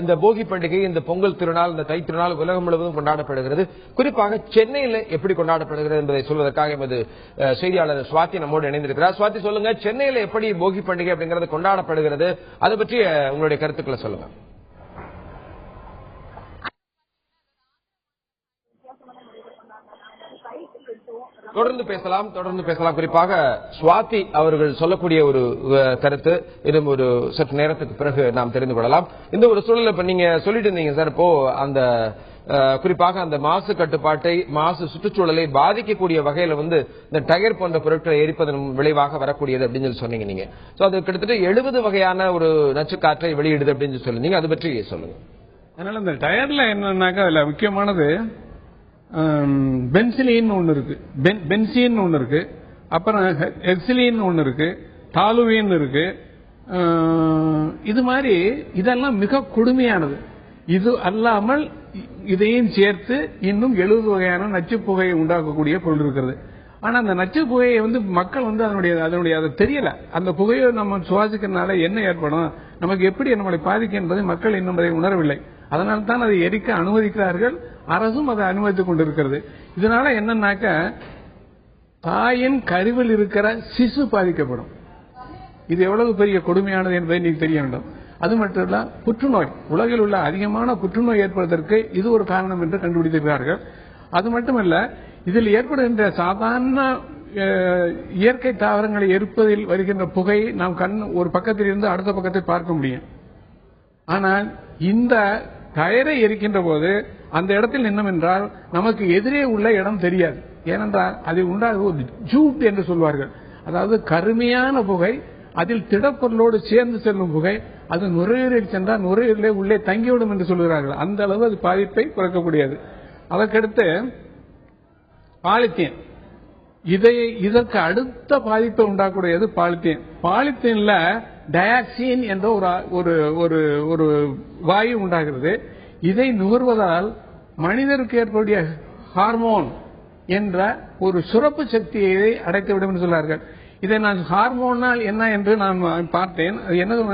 இந்த போகி பண்டிகை, இந்த பொங்கல் திருநாள், இந்த தை திருநாள் உலகம் முழுவதும் கொண்டாடப்படுகிறது. குறிப்பாக சென்னையில் எப்படி கொண்டாடப்படுகிறது என்பதை சொல்வதற்காக எமது செய்தியாளர் சுவாதி நம்மோடு இணைந்திருக்கிறார். சுவாதி, சொல்லுங்க, சென்னையில் எப்படி போகி பண்டிகை அப்படிங்கிறது கொண்டாடப்படுகிறது, அதை பற்றி உங்களுடைய கருத்துக்களை சொல்லுங்க. தொடர்ந்து பேசலாம். குறிப்பாக சுவாதி அவர்கள் சொல்லக்கூடிய ஒரு கருத்து இன்னும் ஒரு சற்று நேரத்துக்கு பிறகு நாம் தெரிந்து கொள்ளலாம். இந்த ஒரு சூழலை இப்ப நீங்க சொல்லிட்டு இருந்தீங்க சார், இப்போ அந்த குறிப்பாக அந்த மாசு கட்டுப்பாட்டை, மாசு சுற்றுச்சூழலை பாதிக்கக்கூடிய வகையில இந்த டயர் போன்ற பொருட்களை எரிப்பதன் விளைவாக வரக்கூடியது அப்படின்னு சொல்லி சொன்னீங்க நீங்க. அது கிட்டத்தட்ட 70 வகையான ஒரு நச்சு காற்றை வெளியிடுது அப்படின்னு சொல்லுங்க. அது பற்றி சொல்லுங்க. அதனால இந்த டயர்ல என்னன்னாக்கா அதுல முக்கியமானது பென்சிலின் ஒன்னு இருக்கு, பென்சீன் ஒன்னு இருக்கு, அப்புறம் எக்ஸிலின் ஒன்னு இருக்கு, டாலுவின் இருக்கு. இது மாதிரி இதெல்லாம் மிக கொடுமையானது. இது அல்லாமல் இதையும் சேர்த்து இன்னும் 70 வகையான நச்சு புகையை உண்டாக்கக்கூடிய பொருள் இருக்கிறது. ஆனா அந்த நச்சு புகையை மக்கள் அதனுடைய அது தெரியல. அந்த புகையை நம்ம சுவாசிக்கிறதுனால என்ன ஏற்படும், நமக்கு எப்படி நம்மளை பாதிக்கும் என்பதை மக்கள் இன்னும் அதை உணரவில்லை. அதனால தான் அதை எரிக்க அனுமதிக்கிறார்கள், அரசும் அதை அனுமதித்துக் கொண்டிருக்கிறது. இதனால என்னன்னாக்க தாயின் கருவில் இருக்கிற சிசு பாதிக்கப்படும். இது எவ்வளவு பெரிய கொடுமையானது என்பதை நீங்க தெரிய வேண்டும். அது மட்டும் இல்ல, புற்றுநோய், உலகில் உள்ள அதிகமான புற்றுநோய் ஏற்படுவதற்கு இது ஒரு காரணம் என்று கண்டுபிடித்திருக்கிறார்கள். அது மட்டுமல்ல, இதில் ஏற்படுகின்ற சாதாரண இயற்கை தாவரங்களை எரிப்பதில் வருகின்ற புகை நாம் ஒரு பக்கத்தில் இருந்து அடுத்த பக்கத்தை பார்க்க முடியும். ஆனால் இந்த டயரை எரிக்கின்ற போது அந்த இடத்தில் என்னவென்றால் நமக்கு எதிரே உள்ள இடம் தெரியாது. ஏனென்றால் அதை உண்டாக ஜூட் என்று சொல்வார்கள். அதாவது கருமையான புகை, அதில் திடப்பொருளோடு சேர்ந்து செல்லும் புகை, அது நுரையீரலில் சென்றால் நுரையீரலே உள்ளே தங்கிவிடும் என்று சொல்கிறார்கள். அந்த அளவு அது பாதிப்பை குறைக்கக்கூடியது. அதற்கடுத்து பாலித்தீன், இதற்கு அடுத்த பாதிப்பை உண்டாக்கக்கூடியது பாலித்தீன். பாலித்தீன்ல டயாக்சின் என்ற ஒரு வாயு உண்டாகிறது. இதை நுகர்வதால் மனிதருக்கு ஏற்படைய ஹார்மோன் என்ற ஒரு சுரப்பு சக்தியை அடைத்துவிடும் என்று சொல்றார்கள். இதை நான் ஹார்மோனால் என்ன என்று நான் பார்த்தேன். அது என்னது,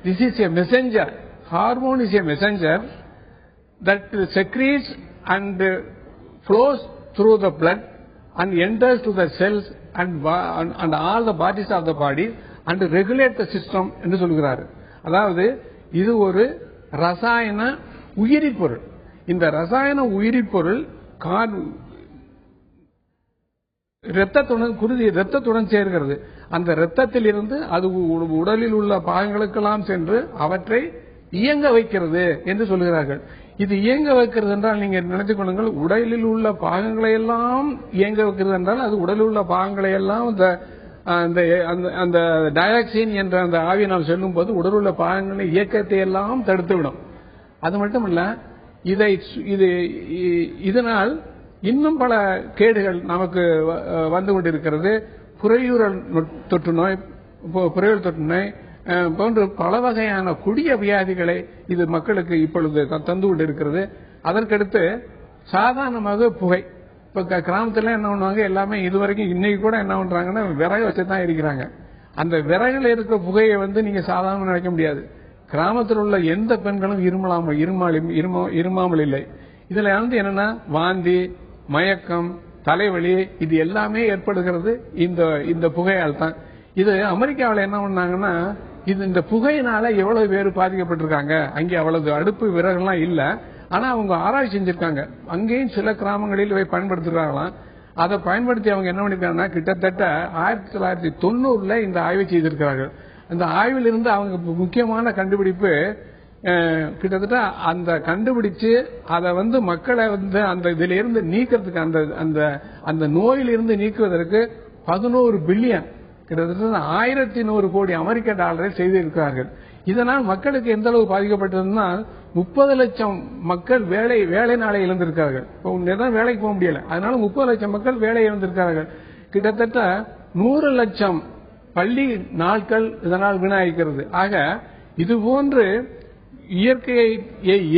this is a messenger. Hormone is a messenger that secretes and flows through the blood and enters to the cells and all the bodies of the body and regulate the system என்று சொல்கிறார். அதாவது இது ஒரு ரசாயன உயிரி பொருள். இந்த ரசாயன உயிரி பொருள் இரத்தத்துடன் சேர்கிறது. அந்த இரத்தத்தில் இருந்து அது உடலில் உள்ள பாகங்களுக்கெல்லாம் சென்று அவற்றை இயங்க வைக்கிறது என்று சொல்கிறார்கள். இது இயங்க வைக்கிறது என்றால் நீங்க நினைத்துக் கொள்ளுங்கள், உடலில் உள்ள பாகங்களை எல்லாம் இயங்க வைக்கிறது என்றால் அது உடலில் உள்ள பாகங்களை எல்லாம் அந்த டயாக்சின் என்ற அந்த ஆவியை நாம் செல்லும் போது உடலில் உள்ள பாகங்களை இயக்கத்தை எல்லாம் தடுத்துவிடும். அது மட்டுமல்ல, இதனால் இன்னும் பல கேடுகள் நமக்கு வந்து கொண்டிருக்கிறது. புரையூரல் தொற்று நோய் போன்ற பல வகையான கொடிய வியாதிகளை இது மக்களுக்கு இப்பொழுது தந்து கொண்டு இருக்கிறது. அதற்கடுத்து சாதாரணமாக புகை. இப்ப கிராமத்துல என்ன பண்ணுவாங்க, எல்லாமே இதுவரைக்கும் இன்னைக்கு கூட என்ன பண்றாங்கன்னா விறகு வச்சுதான் இருக்கிறாங்க. அந்த விறகுல இருக்கிற புகையை நீங்க சாதாரண நினைக்க முடியாது. கிராமத்தில் உள்ள எந்த பெண்களும் இருமாமல் இல்லை. இதுல என்னன்னா வாந்தி, மயக்கம், தலைவலி இது எல்லாமே ஏற்படுகிறது இந்த புகையால் தான். இது அமெரிக்காவில் என்ன பண்ணாங்கன்னா, இந்த புகையினால எவ்வளவு பேர் பாதிக்கப்பட்டிருக்காங்க. அங்கே அவ்வளவு அடுப்பு விறகுலாம் இல்ல, ஆனா அவங்க ஆராய்ச்சி செஞ்சிருக்காங்க. அங்கேயும் சில கிராமங்களில் இவை பயன்படுத்துறாங்களாம். அதை பயன்படுத்தி அவங்க என்ன பண்ணிருக்காங்கன்னா, கிட்டத்தட்ட 1990 இந்த ஆய்வை செய்திருக்கிறார்கள். அந்த ஆய்வில் இருந்து அவங்க முக்கியமான கண்டுபிடிப்பு, கிட்டத்தட்ட அந்த கண்டுபிடிச்சு அதை மக்களை அந்த இதுல இருந்து நீக்கிறதுக்கு, அந்த நோயிலிருந்து நீக்குவதற்கு 11 பில்லியன், கிட்டத்தட்ட 1100 கோடி அமெரிக்க டாலரை செய்திருக்கிறார்கள். இதனால் மக்களுக்கு எந்த அளவு பாதிக்கப்பட்டதுன்னா, 30 லட்சம் மக்கள் வேலை நாளை இழந்திருக்கிறார்கள். வேலைக்கு போக முடியல, அதனால 30 லட்சம் மக்கள் வேலை இழந்திருக்கிறார்கள். கிட்டத்தட்ட 100 லட்சம் பள்ளி நாட்கள் இதனால் வீணாகிறது. ஆக இதுபோன்று இயற்கையை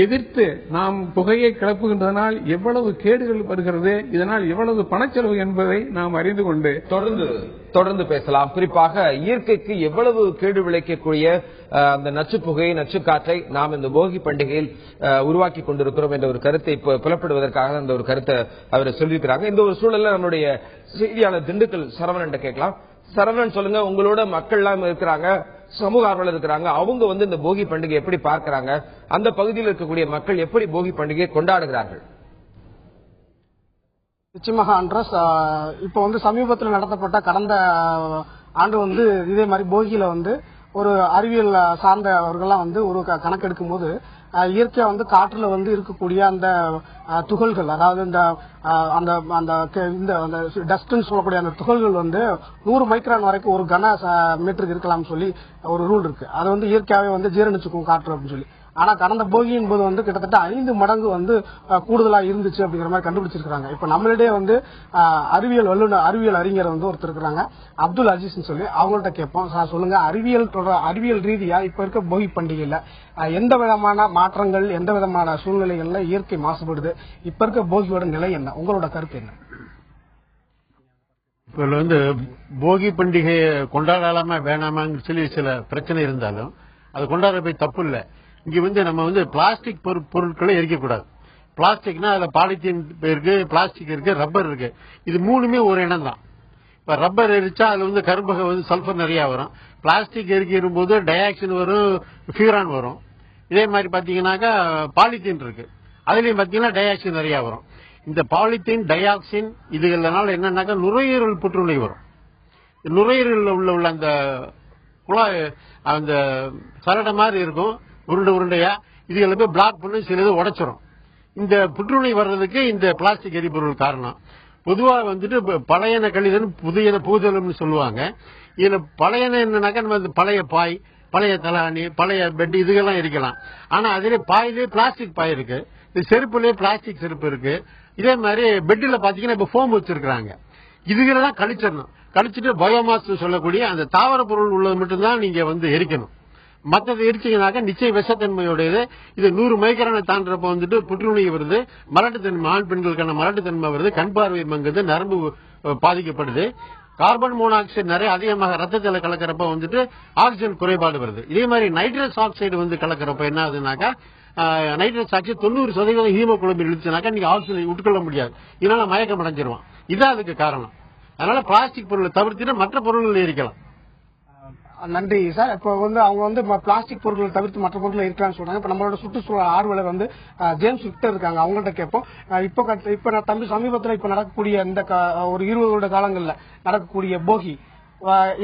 எதிர்த்து நாம் புகையை கிளப்புகின்றதனால் எவ்வளவு கேடுகள் வருகிறது, இதனால் எவ்வளவு பணச்செலவு என்பதை நாம் அறிந்து கொண்டு தொடர்ந்து பேசலாம். குறிப்பாக இயற்கைக்கு எவ்வளவு கேடு விளைக்கக்கூடிய அந்த நச்சு புகை, நச்சு காற்றை நாம் இந்த போகி பண்டிகையில் உருவாக்கி கொண்டிருக்கிறோம் என்ற ஒரு கருத்தை புலப்படுவதற்காக அந்த ஒரு கருத்தை அவர் சொல்லியிருக்கிறாங்க. இந்த ஒரு சூழல்ல நம்முடைய செய்தியாளர் திண்டுக்கல் சரவணன் கேட்கலாம். சரவணன், சொல்லுங்க, உங்களோட மக்கள் எல்லாம் இருக்கிறாங்க, சமூக ஆர்வலர் இருக்கிறாங்க, அவங்க இந்த போகி பண்டிகை எப்படி பார்க்கிறாங்க, அந்த பகுதியில் இருக்கக்கூடிய மக்கள் எப்படி போகி பண்டிகையை கொண்டாடுகிறார்கள்? நிச்சயமாக அண்ட்ரஸ், இப்ப சமீபத்தில் நடத்தப்பட்ட கடந்த ஆண்டு இதே மாதிரி போகியில ஒரு அறிவியல் சார்ந்தவர்கள்லாம் ஒரு கணக்கெடுக்கும் போது இயற்கையா காற்றுல இருக்கக்கூடிய அந்த துகள்கள், அதாவது இந்த டஸ்ட்னு சொல்லக்கூடிய அந்த துகள்கள் 100 மைக்ரான் வரைக்கும் ஒரு கன மீட்டருக்கு இருக்கலாம் சொல்லி ஒரு ரூல் இருக்கு. அது இயற்கையாவே ஜீரணிச்சுக்கும் காற்று அப்படின்னு சொல்லி. ஆனா கடந்த போகியின் போது கிட்டத்தட்ட 5 மடங்கு கூடுதலா இருந்துச்சு அப்படிங்கிற மாதிரி கண்டுபிடிச்சிருக்காங்க. இப்ப நம்மளிடையே அறிவியல் வல்லுநர், அறிவியல் அறிஞர் ஒருத்தர் இருக்கிறாங்க, அப்துல் அஜீஸ் சொல்லி. அவங்கள்ட்ட கேட்போம், சொல்லுங்க, அறிவியல் ரீதியா இப்ப இருக்க போகி பண்டிகையில எந்த விதமான மாற்றங்கள், எந்த விதமான சூழ்நிலைகள்ல இயற்கை மாசுபடுது, இப்ப இருக்க போகியோட நிலை என்ன, உங்களோட கருத்து என்ன? இப்ப போகி பண்டிகையை கொண்டாடலாமா வேணாமான்னு சொல்லி சில பிரச்சனை இருந்தாலும் அது கொண்டாடுற தப்பு இல்ல. இங்க நம்ம பிளாஸ்டிக் பொருட்களை எரிக்கக்கூடாது. பிளாஸ்டிக்னா அதுல பாலித்தீன் இருக்கு, பிளாஸ்டிக் இருக்கு, ரப்பர் இருக்கு. இது மூணுமே ஒரு இனம் தான். இப்ப ரப்பர் எரிச்சா அதுல கரும்பக சல்பர் நிறைய வரும். பிளாஸ்டிக் எரிக்கும் போது டயாக்சின் வரும், ஃபியூரான் வரும். இதே மாதிரி பாத்தீங்கன்னாக்கா பாலித்தீன் இருக்கு, அதுலயும் பாத்தீங்கன்னா டயாக்சின் நிறைய வரும். இந்த பாலித்தீன், டயாக்சின் இதுகள்னால என்னன்னாக்கா நுரையீரல் புற்றுநோய் வரும். நுரையீரல் உள்ள அந்த குழாய், அந்த சரடை மாதிரி இருக்கும், உருண்டையா, இதுகளை போய் பிளாக் பண்ணி சிலது உடைச்சிரும். இந்த புற்றுநோய் வர்றதுக்கு இந்த பிளாஸ்டிக் எரிபொருள் காரணம். பொதுவா பழையன கழிதல் புதியன புகுதல்னு சொல்லுவாங்க. இதுல பழையன என்னன்னாக்கா நம்ம பழைய பாய், பழைய தலாணி, பழைய பெட் இதுகெல்லாம் இருக்கலாம். ஆனா அதிலே பாயிலே பிளாஸ்டிக் பாய் இருக்கு, இந்த செருப்புலயே பிளாஸ்டிக் செருப்பு இருக்கு. இதே மாதிரி பெட்ல பாத்தீங்கன்னா இப்ப ஃபோம் வச்சிருக்காங்க. இதுகளெல்லாம் கழிச்சிடணும். கழிச்சுட்டு பயோமாஸ் சொல்லக்கூடிய அந்த தாவர பொருள் உள்ளது மட்டும்தான் நீங்க எரிக்கணும். மற்றது எரிச்சிங்கனாக்கா நிச்சயம் விஷத்தன்மையுடையது. இது 100 மைக்ரானை தாண்டப்ப புற்றுநோய் வருது, மலட்டுத்தன்மை, ஆண் பெண்களுக்கான மலட்டுத்தன்மை வருது, கண் பார்வை மங்குது, நரம்பு பாதிக்கப்படுது. கார்பன் மோனாக்சைடு நிறைய அதிகமாக ரத்தத்தில் கலக்கிறப்ப ஆக்சிஜன் குறைபாடு வருது. இதே மாதிரி நைட்ரஸ் ஆக்சைடு கலக்கிறப்ப என்ன ஆகுதுனாக்கா, நைட்ரஸ் ஆக்சைடு 90% ஹீமோகுளோபின் இழுச்சுனாக்கா நீங்க ஆக்சிஜன் உட்கொள்ள முடியாது, இதனால மயக்கம் அடைஞ்சிருவான். இதான் அதுக்கு காரணம். அதனால பிளாஸ்டிக் பொருளை தவிர்த்துட்டு மற்ற பொருள்கள் எரிக்கலாம். நன்றி சார். இப்ப அவங்க பிளாஸ்டிக் பொருட்களை தவிர்த்து மற்ற பொருட்கள் இருக்கலாம்னு சொல்றாங்க. இப்ப நம்மளோட சுற்றுச்சூழல் ஆர்வலர் ஜேம்ஸ் விக்டர் இருக்காங்க, அவங்கள்ட்ட கேட்போம். இப்ப தம்பி சமீபத்தில் இப்ப நடக்கக்கூடிய இந்த ஒரு 20 வருட காலங்கள்ல நடக்கக்கூடிய போகி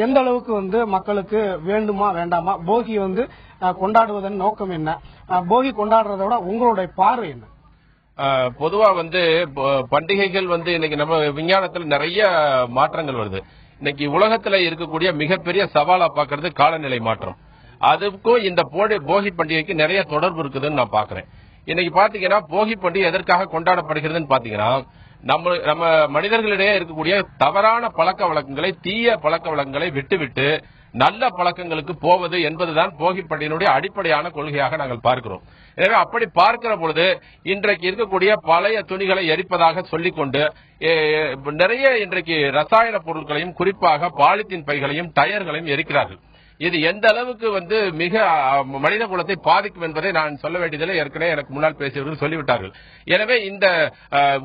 எந்த அளவுக்கு மக்களுக்கு வேண்டுமா வேண்டாமா, போகி கொண்டாடுவதன் நோக்கம் என்ன, போகி கொண்டாடுறதோட உங்களுடைய பார்வை என்ன? பொதுவா பண்டிகைகள் இன்னைக்கு நம்ம விஞ்ஞானத்துல நிறைய மாற்றங்கள் வருது. இன்னைக்கு உலகத்துல இருக்கக்கூடிய மிகப்பெரிய சவாலா பாக்குறது காலநிலை மாற்றம். அதுக்கும் இந்த போகி பண்டிகைக்கு நிறைய தொடர்பு இருக்குதுன்னு நான் பாக்குறேன். இன்னைக்கு பாத்தீங்கன்னா போகி பண்டிகை எதற்காக கொண்டாடப்படுகிறதுன்னு பாத்தீங்கன்னா, நம்ம மனிதர்களிடையே இருக்கக்கூடிய தவறான பழக்க வழக்கங்களை, தீய பழக்க வழக்கங்களை விட்டுவிட்டு நல்ல பழக்கங்களுக்கு போவது என்பதுதான் போகி பண்டிகையினுடைய அடிப்படையான கொள்கையாக நாங்கள் பார்க்கிறோம். எனவே அப்படி பார்க்கிற பொழுது இன்றைக்கு இருக்கக்கூடிய பழைய துணிகளை எரிப்பதாக சொல்லிக்கொண்டு நிறைய இன்றைக்கு ரசாயன பொருட்களையும், குறிப்பாக பாலித்தீன் பைகளையும், டயர்களையும் எரிக்கிறார்கள். இது எந்த அளவுக்கு மிக மனித குலத்தை பாதிக்கும் என்பதை நான் சொல்ல வேண்டியதில்லை, ஏற்கனவே எனக்கு முன்னால் பேசியவர்கள் சொல்லிவிட்டார்கள். எனவே இந்த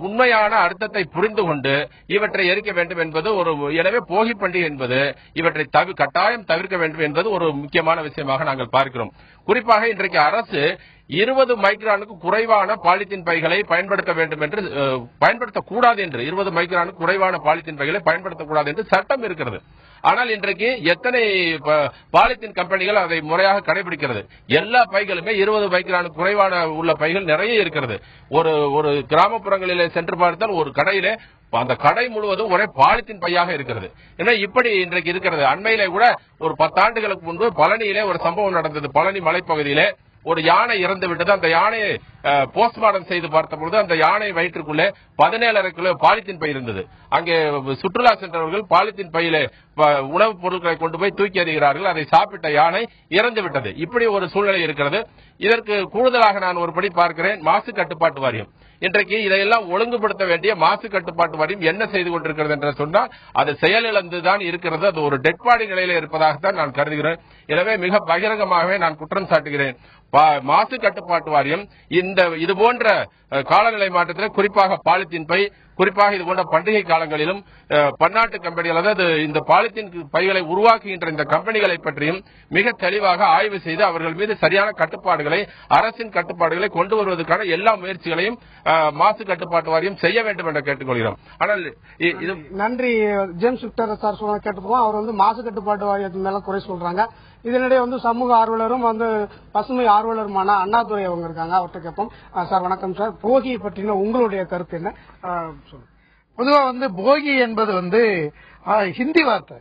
உண்மையான அர்த்தத்தை புரிந்து கொண்டு இவற்றை எரிக்க வேண்டும் என்பது எனவே போகி பண்டிகை என்பது இவற்றை கட்டாயம் தவிர்க்க வேண்டும் என்பது ஒரு முக்கியமான விஷயமாக நாங்கள் பார்க்கிறோம். குறிப்பாக இன்றைக்கு அரசு 20 மைக்ரானுக்கு குறைவான பாலித்தீன் பைகளை பயன்படுத்த வேண்டும் என்று பயன்படுத்தக்கூடாது என்று 20 மைக்ரானுக்கு குறைவான பாலித்தீன் பைகளை பயன்படுத்தக்கூடாது என்று சட்டம் இருக்கிறது. ஆனால் இன்றைக்கு எத்தனை பாலித்தீன் கம்பெனிகள் அதை முறையாக கடைபிடிக்கிறது? எல்லா பைகளுமே 20 மைக்ரானுக்கு குறைவான உள்ள பைகள் நிறைய இருக்கிறது. ஒரு கிராமப்புறங்களிலே சென்று பார்த்தால் ஒரு கடையிலே அந்த கடை முழுவதும் ஒரே பாலித்தீன் பையாக இருக்கிறது. எனவே இப்படி இன்றைக்கு இருக்கிறது. அண்மையிலே கூட ஒரு 10 ஆண்டுகளுக்கு முன்பு பழனியிலே ஒரு சம்பவம் நடந்தது. பழனி மலைப்பகுதியிலே ஒரு யானை இறந்து விட்டது. அந்த யானையை போஸ்ட்மார்டம் செய்து பார்த்தபொழுது அந்த யானை வயிற்றுக்குள்ளே 17.5 கிலோ பாலித்தீன் பை இருந்தது. அங்கே சுற்றுலா சென்றவர்கள் பாலித்தீன் பையிலே உணவுப் பொருட்களை கொண்டு போய் தூக்கி எறிகிறார்கள். அதை சாப்பிட்ட யானை இறந்து விட்டது. இப்படி ஒரு சூழ்நிலை இருக்கிறது. இதற்கு கூடுதலாக நான் ஒருபடி பார்க்கிறேன், மாசு கட்டுப்பாட்டு வாரியம். இன்றைக்கு இதையெல்லாம் ஒழுங்குபடுத்த வேண்டிய மாசு கட்டுப்பாட்டு வாரியம் என்ன செய்து கொண்டிருக்கிறது என்று சொன்னால் அது செயலிழந்துதான் இருக்கிறது. அது ஒரு டெட் பாடி நிலையில இருப்பதாகத்தான் நான் கருதுகிறேன். எனவே மிக பகிரங்கமாகவே நான் குற்றம் சாட்டுகிறேன். மாசு கட்டுப்பாட்டு வாரியம் இது போன்ற காலநிலை மாற்றத்தில், குறிப்பாக பாலித்தீன் பை, குறிப்பாக இது போன்ற பண்டிகை காலங்களிலும் பன்னாட்டு கம்பெனிகள், அதாவது இந்த பாலித்தீன் பைகளை உருவாக்குகின்ற இந்த கம்பெனிகளை பற்றியும் மிக தெளிவாக ஆய்வு செய்து அவர்கள் மீது சரியான கட்டுப்பாடுகளை, அரசின் கட்டுப்பாடுகளை கொண்டு வருவதற்கான எல்லா முயற்சிகளையும் மாசு கட்டுப்பாட்டு வாரியம் செய்ய வேண்டும் என்று கேட்டுக்கொள்கிறோம். ஆனால் இது நன்றி. ஜேம்ஸ் விக்டர் சார் சொல்ல கேட்டுப்போம். அவர் மாசு கட்டுப்பாட்டு வாரியத்தின் மேல குறை சொல்றாங்க. இதனிடையே சமூக ஆர்வலரும் பசுமை ஆர்வலருமான அண்ணாதுரை அவங்க இருக்காங்க. அவர்கிட்ட கேட்போம். சார் வணக்கம் சார். போகியை பற்றின உங்களுடைய கருத்து என்ன? பொதுவா போகி என்பது ஹிந்தி வார்த்தை.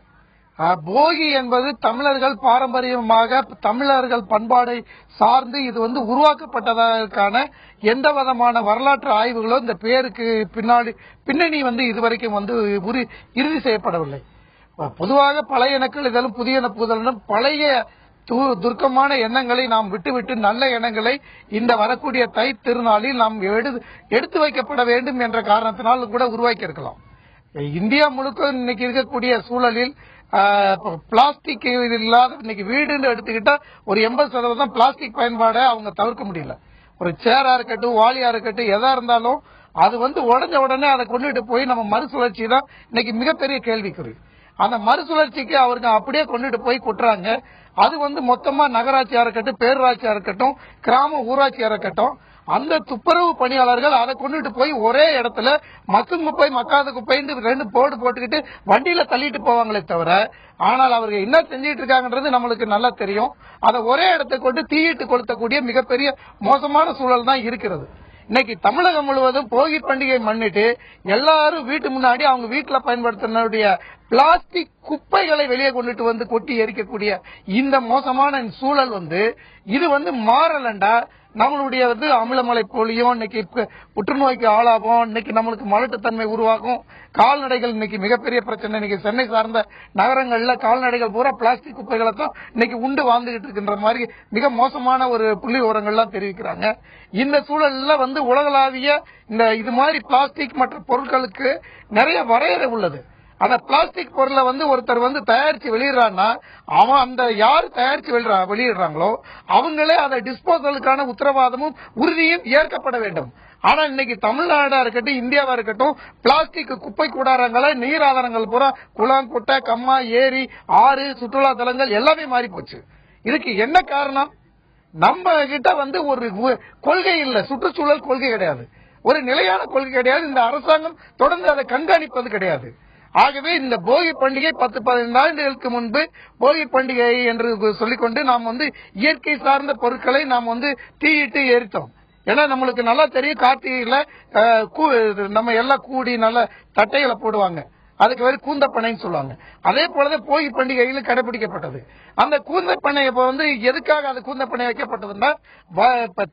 போகி என்பது தமிழர்கள் பாரம்பரியமாக தமிழர்கள் பண்பாடை சார்ந்து இது உருவாக்கப்பட்டதற்கான எந்த விதமான வரலாற்று ஆய்வுகளோ இந்த பேருக்கு பின்னணி இதுவரைக்கும் இறுதி செய்யப்படவில்லை. பொதுவாக பழைய எண்ணங்கள் இதழும் புதிய புதலும் பழைய துர்க்கமான எண்ணங்களை நாம் விட்டுவிட்டு நல்ல எண்ணங்களை இந்த வரக்கூடிய தை திருநாளில் நாம் எடுத்து வைக்கப்பட வேண்டும் என்ற காரணத்தினால் கூட உருவாக்கி இருக்கலாம். இந்தியா முழுக்க இன்னைக்கு இருக்கக்கூடிய சூழலில் பிளாஸ்டிக் இல்லாத இன்னைக்கு வீடுன்னு எடுத்துக்கிட்டா ஒரு 80% பிளாஸ்டிக் பயன்பாடை அவங்க தவிர்க்க முடியல. ஒரு சேரா இருக்கட்டும், வாலியா இருக்கட்டும், எதா இருந்தாலும் அது உடஞ்ச உடனே அதை கொண்டுட்டு போய் நம்ம மறுசுழற்சி தான் இன்னைக்கு மிகப்பெரிய கேள்விக்குறி. அந்த மறுசுழற்சிக்கு அவருக்கு அப்படியே கொண்டுட்டு போய் கொட்டுறாங்க. அது மொத்தமா நகராட்சியா இருக்கட்டும், பேரூராட்சியா இருக்கட்டும், கிராம ஊராட்சியா இருக்கட்டும், அந்த துப்புரவு பணியாளர்கள் அதை கொண்டுட்டு போய் ஒரே இடத்துல மக்கும் குப்பை மக்காத குப்பைன்னு 2 போர்டு போட்டுக்கிட்டு வண்டியில தள்ளிட்டு போவாங்களே தவிர, ஆனால் அவர்கள் என்ன செஞ்சிட்டு இருக்காங்கன்றது நம்மளுக்கு நல்லா தெரியும். அதை ஒரே இடத்தை கொண்டு தீயிட்டு கொளுத்தக்கூடிய மிகப்பெரிய மோசமான சூழல் தான் இருக்கிறது. இன்னைக்கு தமிழகம் முழுவதும் போகி பண்டிகை முன்னிட்டு எல்லாரும் வீட்டு முன்னாடி அவங்க வீட்டுல பயன்படுத்தினுடைய பிளாஸ்டிக் குப்பைகளை வெளியே கொண்டுட்டு கொட்டி எரிக்கக்கூடிய இந்த மோசமான சூழல் இது மாறலண்டா நம்மளுடைய அமிலமலை போலியும் இன்னைக்கு புற்றுநோய்க்கு ஆளாகும். இன்னைக்கு நம்மளுக்கு மலட்டுத்தன்மை உருவாகும். கால்நடைகள் இன்னைக்கு மிகப்பெரிய பிரச்சனை. இன்னைக்கு சென்னை சார்ந்த நகரங்கள்ல கால்நடைகள் பூரா பிளாஸ்டிக் குப்பைகளை தான் இன்னைக்கு உண்டு வாழ்ந்துகிட்டு இருக்கின்ற மாதிரி மிக மோசமான ஒரு புள்ளி விவரங்கள்லாம் தெரிவிக்கிறாங்க. இந்த சூழல்ல உலகளாவிய இந்த இது மாதிரி பிளாஸ்டிக் மற்ற பொருட்களுக்கு நிறைய வரையறை உள்ளது. அந்த பிளாஸ்டிக் பொருளை ஒருத்தர் தயாரிச்சு வெளியிடறான்னா அவன் அந்த யாரு தயாரிச்சு வெளியிடுறாங்களோ அவங்களே அதை டிஸ்போசலுக்கான உத்தரவாதமும் உறுதியும் ஏற்கப்பட வேண்டும். ஆனா இன்னைக்கு தமிழ்நாடா இருக்கட்டும், இந்தியாவா இருக்கட்டும், பிளாஸ்டிக் குப்பை கூடாரங்களை நீர் ஆதாரங்கள் பூரா குளம், குட்டை, கம்மா, ஏரி, ஆறு, சுற்றுலா தலங்கள் எல்லாமே மாறி போச்சு. இதுக்கு என்ன காரணம்? நம்ம கிட்ட ஒரு கொள்கை இல்ல, சுற்றுச்சூழல் கொள்கை கிடையாது, ஒரு நிலையான கொள்கை கிடையாது. இந்த அரசாங்கம் தொடர்ந்து அதை கண்காணிப்பது கிடையாது. ஆகவே இந்த போகி பண்டிகை 10-15 ஆண்டுகளுக்கு முன்பு போகி பண்டிகை என்று சொல்லிக்கொண்டு நாம் இயற்கை சார்ந்த பொருட்களை நாம் தீயிட்டு எரித்தோம். ஏன்னா நம்மளுக்கு நல்லா தெரியும், கார்த்திகையில நம்ம எல்லாம் கூடி நல்ல தட்டைகளை போடுவாங்க. அதுக்கு வேறு கூந்தப்பண்ணைன்னு சொல்லுவாங்க. அதே போலதான் போகி பண்டிகையிலும் கடைபிடிக்கப்பட்டது. அந்த கூந்தப்பண்ணை இப்ப எதுக்காக அது கூந்தப்பண்ணை வைக்கப்பட்டதுன்னா,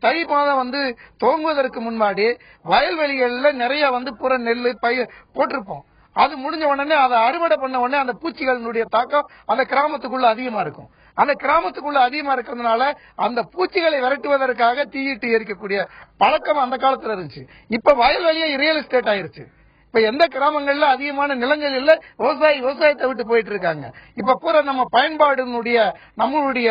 தை மாதம் துவங்குவதற்கு முன்னாடி வயல்வெளிகள்ல நிறைய புற நெல் பயிர் போட்டிருப்போம். அது முடிஞ்ச உடனே அதை அறுவடை பண்ண உடனே அந்த பூச்சிகளினுடைய தாக்கம் அந்த கிராமத்துக்குள்ள அதிகமா இருக்கும். அந்த கிராமத்துக்குள்ள அதிகமா இருக்கிறதுனால அந்த பூச்சிகளை விரட்டுவதற்காக தீயிட்டு எரிக்கக்கூடிய பழக்கம் அந்த காலத்துல இருந்துச்சு. இப்ப வயல்வெளியே ரியல் எஸ்டேட் ஆயிருச்சு. இப்ப எந்த கிராமங்கள்ல அதிகமான நிலங்கள் இல்ல, விவசாயத்தை விட்டு போயிட்டு இருக்காங்க. இப்ப பூரா நம்ம பயன்பாடுனுடைய நம்மளுடைய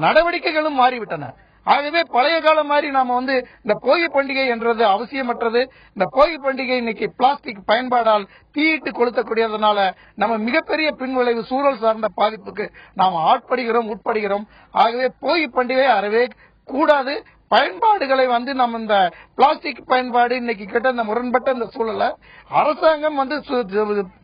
நடவடிக்கைகளும் மாறிவிட்டன. ஆகவே பழைய காலம் மாதிரி நாம இந்த போகி பண்டிகை என்றது அவசியமற்றது. இந்த போகி பண்டிகை இன்னைக்கு பிளாஸ்டிக் பயன்பாடால் தீயிட்டு கொளுத்தக்கூடியதுனால நம்ம மிகப்பெரிய பின்விளைவு சூழல் சார்ந்த பாதிப்புக்கு நாம் உட்படுகிறோம். ஆகவே போகி பண்டிகை அறவே கூடாது. பயன்பாடுகளை நம்ம இந்த பிளாஸ்டிக் பயன்பாடு இன்னைக்கு கிட்ட இந்த முரண்பட்ட இந்த சூழல அரசாங்கம்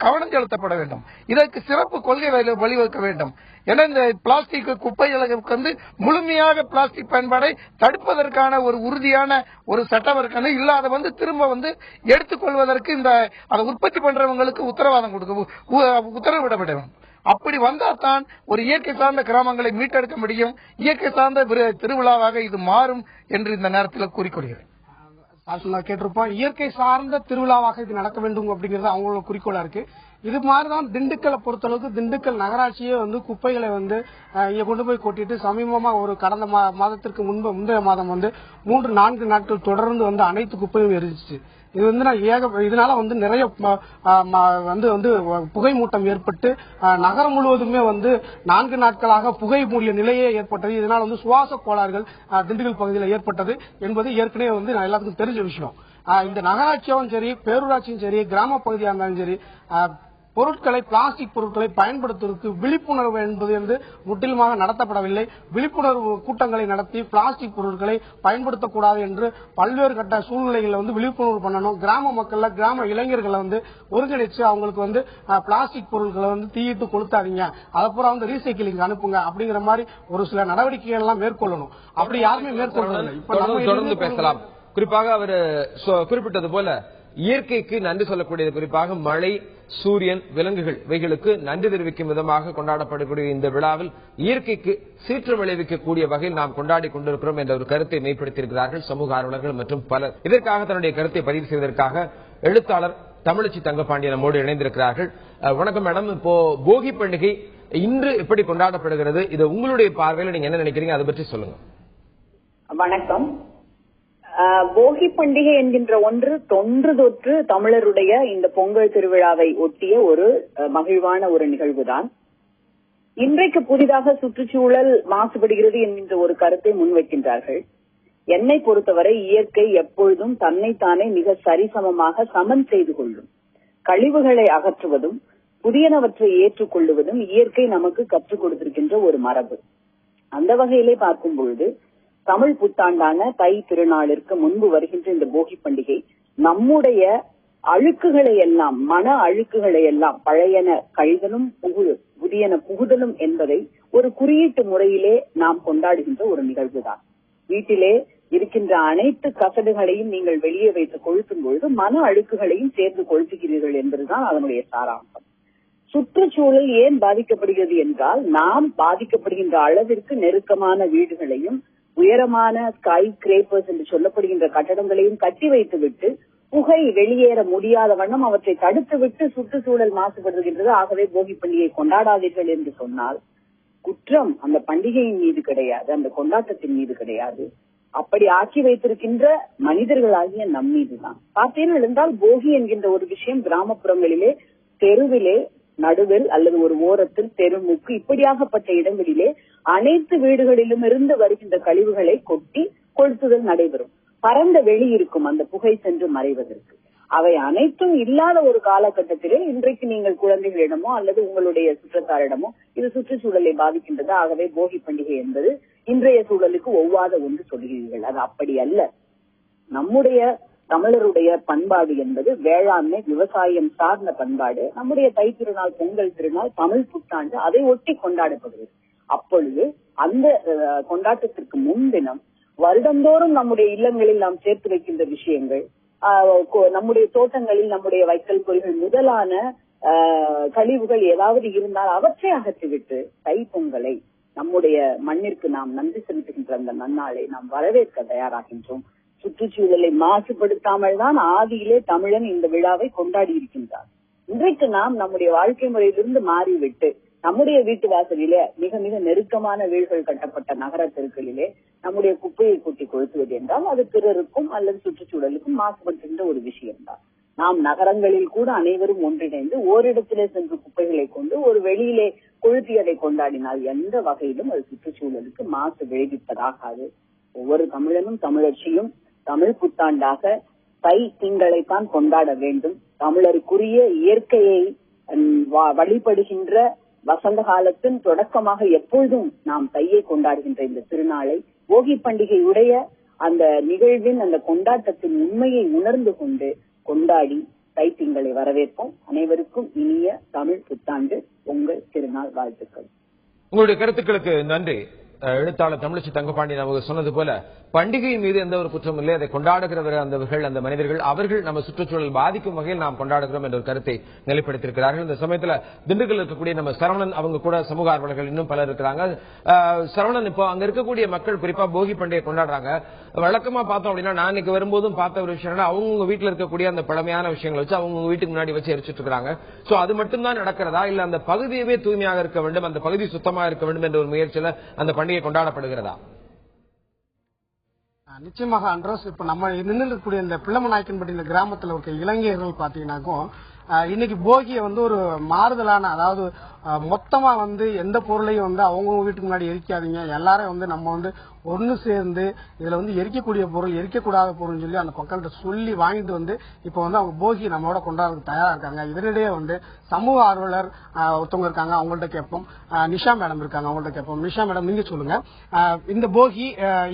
கவனம் செலுத்தப்பட வேண்டும். இதற்கு சிறப்பு கொள்கை வழிவகுக்க வேண்டும். ஏன்னா இந்த பிளாஸ்டிக் குப்பைகளுக்கு முழுமையாக பிளாஸ்டிக் பயன்பாடை தடுப்பதற்கான ஒரு உறுதியான ஒரு சட்டம் இருக்கணும். இல்ல அதை திரும்ப எடுத்துக்கொள்வதற்கு அதை உற்பத்தி பண்றவங்களுக்கு உத்தரவிட வேண்டும். அப்படி வந்தால்தான் ஒரு இயற்கை சார்ந்த கிராமங்களை மீட்டெடுக்க முடியும். இயற்கை சார்ந்த திருவிழாவாக இது மாறும் என்று இந்த நேரத்தில் கூறிக்கொள்கிறேன். கேட்டிருப்போம், இயற்கை சார்ந்த திருவிழாவாக இது நடக்க வேண்டும் அப்படிங்கறது அவங்களோட குறிக்கோளா இருக்கு. இது மாதிரிதான் திண்டுக்கலை பொறுத்தளவுக்கு திண்டுக்கல் நகராட்சியே குப்பைகளை இங்க கொண்டு போய் கொட்டிட்டு சமீபமா ஒரு கடந்த மாதத்திற்கு முந்தைய மாதம் 3-4 நாட்கள் தொடர்ந்து அனைத்து குப்பையும் எரிஞ்சிச்சு. இது இதனால நிறைய புகை மூட்டம் ஏற்பட்டு நகரம் முழுவதுமே 4 நாட்களாக புகை மூடிய நிலையே ஏற்பட்டது. இதனால சுவாச கோளாறுகள் திண்டுக்கல் பகுதியில் ஏற்பட்டது என்பது ஏற்கனவே எல்லாத்துக்கும் தெரிஞ்ச விஷயம். இந்த நகராட்சியும் சரி, பேரூராட்சியும் சரி, கிராம பகுதியா இருந்தாலும் சரி, பிளாஸ்டிக் பொருட்களை பயன்படுத்துவதற்கு விழிப்புணர்வு என்பது முற்றிலுமாக நடத்தப்படவில்லை. விழிப்புணர்வு கூட்டங்களை நடத்தி பிளாஸ்டிக் பொருட்களை பயன்படுத்தக்கூடாது என்று பல்வேறு கட்ட சூழ்நிலைகளை விழிப்புணர்வு பண்ணணும். கிராம மக்கள்ல கிராம இளைஞர்களை ஒருங்கிணைச்சு அவங்களுக்கு பிளாஸ்டிக் பொருட்களை தீயிட்டு கொளுத்தாதீங்க, அதப்புறம் ரீசைக்கிளிங் அனுப்புங்க அப்படிங்கிற மாதிரி ஒரு சில நடவடிக்கைகள் எல்லாம் மேற்கொள்ளணும். அப்படி யாருமே மேற்கொள்ளவில்லை. தொடர்ந்து பேசலாம். குறிப்பாக அவர் குறிப்பிட்டது போல இயற்கைக்கு நன்றி சொல்லக்கூடியது, குறிப்பாக மழை, சூரியன், விலங்குகள் இவைகளுக்கு நன்றி தெரிவிக்கும் விதமாக கொண்டாடப்படக்கூடிய இந்த விழாவில் இயற்கைக்கு சீற்றம் விளைவிக்கக்கூடிய வகையில் நாம் கொண்டாடி கொண்டிருக்கிறோம் என்ற ஒரு கருத்தை மேம்படுத்தியிருக்கிறார்கள் சமூக ஆர்வலர்கள் மற்றும் பலர். இதற்காக தன்னுடைய கருத்தை பதிவு செய்வதற்காக எழுத்தாளர் தமிழச்சி தங்கபாண்டியன் நம்மோடு இணைந்திருக்கிறார்கள். வணக்கம் மேடம். இப்போ போகி பண்டிகை இன்று எப்படி கொண்டாடப்படுகிறது, இது உங்களுடைய பார்வையில் நீங்க என்ன நினைக்கிறீங்க, அதை பற்றி சொல்லுங்க. வணக்கம். போகி பண்டிகை என்கின்ற ஒன்று தொன்று தொற்று தமிழருடைய இந்த பொங்கல் திருவிழாவை ஒட்டிய ஒரு மகிழ்வான ஒரு நிகழ்வுதான். இன்றைக்கு புதிதாக சுற்றுச்சூழல் மாசுபடுகிறது என்கின்ற ஒரு கருத்தை முன்வைக்கின்றார்கள். என்னை பொறுத்தவரை இயற்கை எப்பொழுதும் தன்னைத்தானே மிக சரிசமமாக சமன் செய்து கொள்ளும். கழிவுகளை அகற்றுவதும் புதியனவற்றை ஏற்றுக்கொள்ளுவதும் இயற்கை நமக்கு கற்றுக் கொடுத்திருக்கின்ற ஒரு மரபு. அந்த வகையிலே பார்க்கும் பொழுது தமிழ் புத்தாண்டான தை திருநாளிற்கு முன்பு வருகின்ற இந்த போகி பண்டிகை நம்முடைய அழுக்குகளை எல்லாம், மன அழுக்குகளை எல்லாம், பழையன கழிதலும் புதியன புகுதலும் என்பதை ஒரு குறியீட்டு முறையிலே நாம் கொண்டாடுகின்ற ஒரு நிகழ்வுதான். வீட்டிலே இருக்கின்ற அனைத்து கசடுகளையும் நீங்கள் வெளியே வைத்து கொளுத்தும் பொழுது மன அழுக்குகளையும் சேர்ந்து கொளுத்துகிறீர்கள் என்பதுதான் அதனுடைய சாராம்சம். சுற்றுச்சூழல் ஏன் பாதிக்கப்படுகிறது என்றால், நாம் பாதிக்கப்படுகின்ற அளவிற்கு நெருக்கமான வீடுகளையும் உயரமான ஸ்கை கிரேப்பர்ஸ் என்று சொல்லப்படுகின்ற கட்டடங்களையும் கட்டி வைத்துவிட்டு புகை வெளியேற முடியாத வண்ணம் அவற்றை தடுத்துவிட்டு சுற்றுச்சூழல் மாசுபடுகின்றது. ஆகவே போகி பண்டிகை கொண்டாடாதீர்கள் என்று சொன்னால் குற்றம் அந்த பண்டிகையின் மீது கிடையாது, அந்த கொண்டாட்டத்தின் மீது கிடையாது. அப்படி ஆக்கி வைத்திருக்கின்ற மனிதர்களாகிய நம் மீதுதான். பார்த்தீர்கள் என்றால் போகி என்கின்ற ஒரு விஷயம் கிராமப்புறங்களிலே தெருவிலே நடுவில் அல்லது ஒரு ஓரத்தில் தெருமுக்கு இப்படியாகப்பட்ட இடங்களிலே அனைத்து வீடுகளிலும் இருந்து வருகின்ற கழிவுகளை கொட்டி கொளுத்துதல் நடைபெறும். பரந்த வெளி இருக்கும் அந்த புகை சென்று மறைவதற்கு. அவை அனைத்தும் இல்லாத ஒரு காலகட்டத்திலே இன்றைக்கு நீங்கள் குழந்தைகளிடமோ அல்லது உங்களுடைய சுற்றத்தாரிடமோ இது சுற்றுச்சூழலை பாதிக்கின்றது, ஆகவே போகி பண்டிகை என்பது இன்றைய சூழலுக்கு ஒவ்வாத ஒன்று சொல்கிறீர்கள். அது அப்படி அல்ல. நம்முடைய தமிழருடைய பண்பாடு என்பது வேளாண்மை, விவசாயம் சார்ந்த பண்பாடு. நம்முடைய தை திருநாள், பொங்கல் திருநாள், தமிழ் புத்தாண்டு அதை ஒட்டி கொண்டாடப்படுகிறது. அப்பொழுது அந்த கொண்டாட்டத்திற்கு முன்தினம் வருடந்தோறும் நம்முடைய இல்லங்களில் நாம் சேர்த்து வைக்கின்ற விஷயங்கள், நம்முடைய தோட்டங்களில் நம்முடைய வைக்கல் பொறிகள் முதலான கழிவுகள் ஏதாவது இருந்தால் அவற்றை அகற்றிவிட்டு தைப்பொங்கலை நம்முடைய மண்ணிற்கு நாம் நன்றி செலுத்துகின்ற அந்த நன்னாளை நாம் வரவேற்க தயாராகின்றோம். சுற்றுச்சூழலை மாசுபடுத்தாமல் தான் ஆதியிலே தமிழன் இந்த விழாவை கொண்டாடி இருக்கின்றார். இன்றைக்கு நாம் நம்முடைய வாழ்க்கை முறையிலிருந்து மாறிவிட்டு நம்முடைய வீட்டு வாசலிலே மிக மிக நெருக்கமான வீடுகள் கட்டப்பட்ட நகர தெருக்களிலே நம்முடைய குப்பையை கூட்டி கொளுத்துவது என்றால் அது பிறருக்கும் அல்லது சுற்றுச்சூழலுக்கும் மாசுபடுகின்ற ஒரு விஷயம்தான். நாம் நகரங்களில் கூட அனைவரும் ஒன்றிணைந்து ஓரிடத்திலே சென்று குப்பைகளை கொண்டு ஒரு வெளியிலே கொளுத்தியதை கொண்டாடினால் எந்த வகையிலும் அது சுற்றுச்சூழலுக்கு மாசு விளைவிப்பதாகாது. ஒவ்வொரு தமிழனும் தமிழர்ச்சியும் தமிழ் புத்தாண்டாக தை திங்களைத்தான் கொண்டாட வேண்டும். தமிழருக்குரிய இயற்கையை வழிபடுகின்ற வசந்த காலத்தின் தொடக்கமாக எப்பொழுதும் நாம் தையை கொண்டாடுகின்ற இந்த திருநாளை போகி பண்டிகையுடைய அந்த நிகழ்வின் அந்த கொண்டாட்டத்தின் உண்மையை உணர்ந்து கொண்டு கொண்டாடி தைத்திங்களை வரவேற்போம். அனைவருக்கும் இனிய தமிழ் புத்தாண்டு பொங்கல் திருநாள் வாழ்த்துக்கள். உங்களுடைய கருத்துக்களுக்கு நன்றி. எழுத்தாளர் தமிழச்சி தங்கபாண்டி நமக்கு சொன்னது போல பண்டிகை மீது எந்த ஒரு குற்றம் இல்லை. அதை கொண்டாடுகிறவர் அந்த மனிதர்கள் அவர்கள் நம்ம சுற்றுச்சூழல் பாதிக்கும் வகையில் நாம் கொண்டாடுகிறோம் என்ற ஒரு கருத்தை நிலைப்படுத்தியிருக்கிறார்கள். இந்த சமயத்தில் திண்டுக்கல் இருக்கக்கூடிய நம்ம சரவணன் அவங்க கூட சமூக ஆர்வலர்கள் இன்னும் பலர் இருக்கிறாங்க. சரவணன், இப்போ அங்க இருக்கக்கூடிய மக்கள் குறிப்பா போகி பண்டிகை கொண்டாடுறாங்க. வழக்கமா பார்த்தோம் அப்படின்னா நான் இன்னைக்கு வரும்போதும் பார்த்த ஒரு விஷயம் அவங்க வீட்டில் இருக்கக்கூடிய அந்த பழமையான விஷயங்களை வச்சு அவங்க வீட்டுக்கு முன்னாடி வச்சு எரிச்சிட்டு இருக்காங்க. சோ அது மட்டும்தான் நடக்கிறதா இல்ல அந்த பகுதியவே தூய்மையாக இருக்க வேண்டும், அந்த பகுதி சுத்தமாக இருக்க வேண்டும் என்ற ஒரு முயற்சியில அந்த பண்டிகை கொண்டாடப்படுகிறதா? நிச்சயமாக அண்ட்ரோஸ், இப்ப நம்ம நின்று இருக்கக்கூடிய இந்த பிள்ளமநாயக்கன்பட்டி இந்த கிராமத்துல இருக்க இளைஞர்கள் பாத்தீங்கன்னாக்கும் இன்னைக்கு போகியை ஒரு மாறுதலான, அதாவது மொத்தமா எந்த பொருளையும் அவங்க வீட்டுக்கு முன்னாடி எரிக்காதீங்க, எல்லாரும் நம்ம ஒன்னு சேர்ந்து இதுல எரிக்கக்கூடிய பொருள் எரிக்கக்கூடாத பொருள் சொல்லி அந்த மக்கள்கிட்ட சொல்லி வாங்கிட்டு இப்ப அவங்க போகி நம்மளோட கொண்டாடுறதுக்கு தயாரா இருக்காங்க. இதனிடையே சமூக ஆர்வலர் ஒருத்தவங்க இருக்காங்க, அவங்கள்ட்ட கேட்போம். நிஷா மேடம் இருக்காங்க, அவங்கள்ட்ட கேட்போம். நிஷா மேடம், நீங்க சொல்லுங்க, இந்த போகி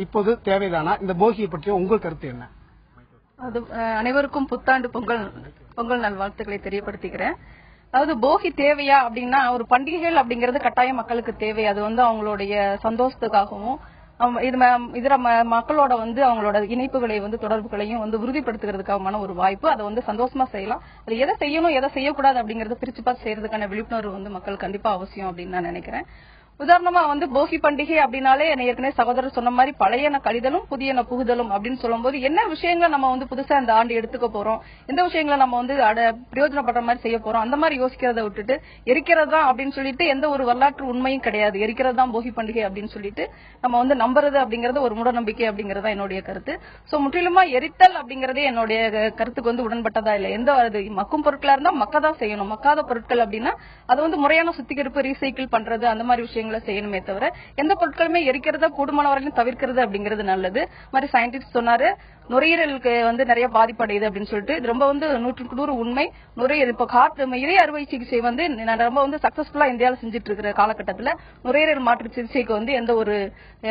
இப்போது தேவைதானா? இந்த போகியை பற்றி உங்கள் கருத்து என்ன? அது அனைவருக்கும் புத்தாண்டு பொங்கல் நல்வாழ்த்துக்களை தெரியப்படுத்திக்கிறேன். அதாவது போகி தேவையா அப்படின்னா, ஒரு பண்டிகைகள் அப்படிங்கிறது கட்டாயம் மக்களுக்கு தேவை. அது அவங்களுடைய சந்தோஷத்துக்காகவும் இதர மக்களோட அவங்களோட இணைப்புகளை தொடர்புகளையும் உறுதிப்படுத்துகிறதுக்கான ஒரு வாய்ப்பு. அதை சந்தோஷமா செய்யலாம். அது எதை செய்யணும் எதை செய்யக்கூடாது அப்படிங்கறத பிரிச்சு பார்த்து செய்யறதுக்கான விழிப்புணர்வு மக்கள் கண்டிப்பா அவசியம் அப்படின்னு நான் நினைக்கிறேன். உதாரணமா போகி பண்டிகை அப்படின்னாலே ஏற்கனவே சகோதரர் சொன்ன மாதிரி பழையன கழிதலும் புதியன புகுதலும் அப்படின்னு சொல்லும் போது என்ன விஷயங்களை நம்ம புதுசா இந்த ஆண்டு எடுத்துக்க போறோம், எந்த விஷயங்களை நம்ம பிரயோஜனப்படுற மாதிரி செய்ய போறோம், அந்த மாதிரி யோசிக்கிறத விட்டுட்டு எரிக்கிறதா அப்படின்னு சொல்லிட்டு எந்த ஒரு வரலாற்று உண்மையும் கிடையாது. எரிக்கிறதா போகி பண்டிகை அப்படின்னு சொல்லிட்டு நம்ம நம்புறது அப்படிங்கறது ஒரு மூட நம்பிக்கை அப்படிங்கறதா என்னுடைய கருத்து. சோ முற்றிலுமா எரித்தல் அப்படிங்கறதே என்னுடைய கருத்துக்கு உடன்பட்டதா இல்லை. எந்த மக்கும் பொருட்களா இருந்தா மக்கதான் செய்யணும். மக்காத பொருட்கள் அப்படின்னா அது முறையான சுத்திகரிப்பு ரீசைக்கிள் பண்றது அந்த மாதிரி விஷயங்கள் செய்யணுமே தவிர எந்த பொருட்களுமே எரிக்கிறத கூடுமான வரைக்கும் தவிர்க்கிறது அப்படிங்கிறது நல்லது. மாதிரி சயின்டிஸ்ட் சொன்னாரு, நுரையீரலுக்கு நிறைய பாதிப்படையுது அப்படின்னு சொல்லிட்டு. இது ரொம்ப 100% உண்மை. நுரையீரல் இப்ப இதய அறுவை சிகிச்சை ரொம்ப சக்சஸ்ஃபுல்லா இந்தியாவில் செஞ்சுட்டு இருக்கிற காலகட்டத்தில் நுரையீரல் மாற்று சிகிச்சைக்கு எந்த ஒரு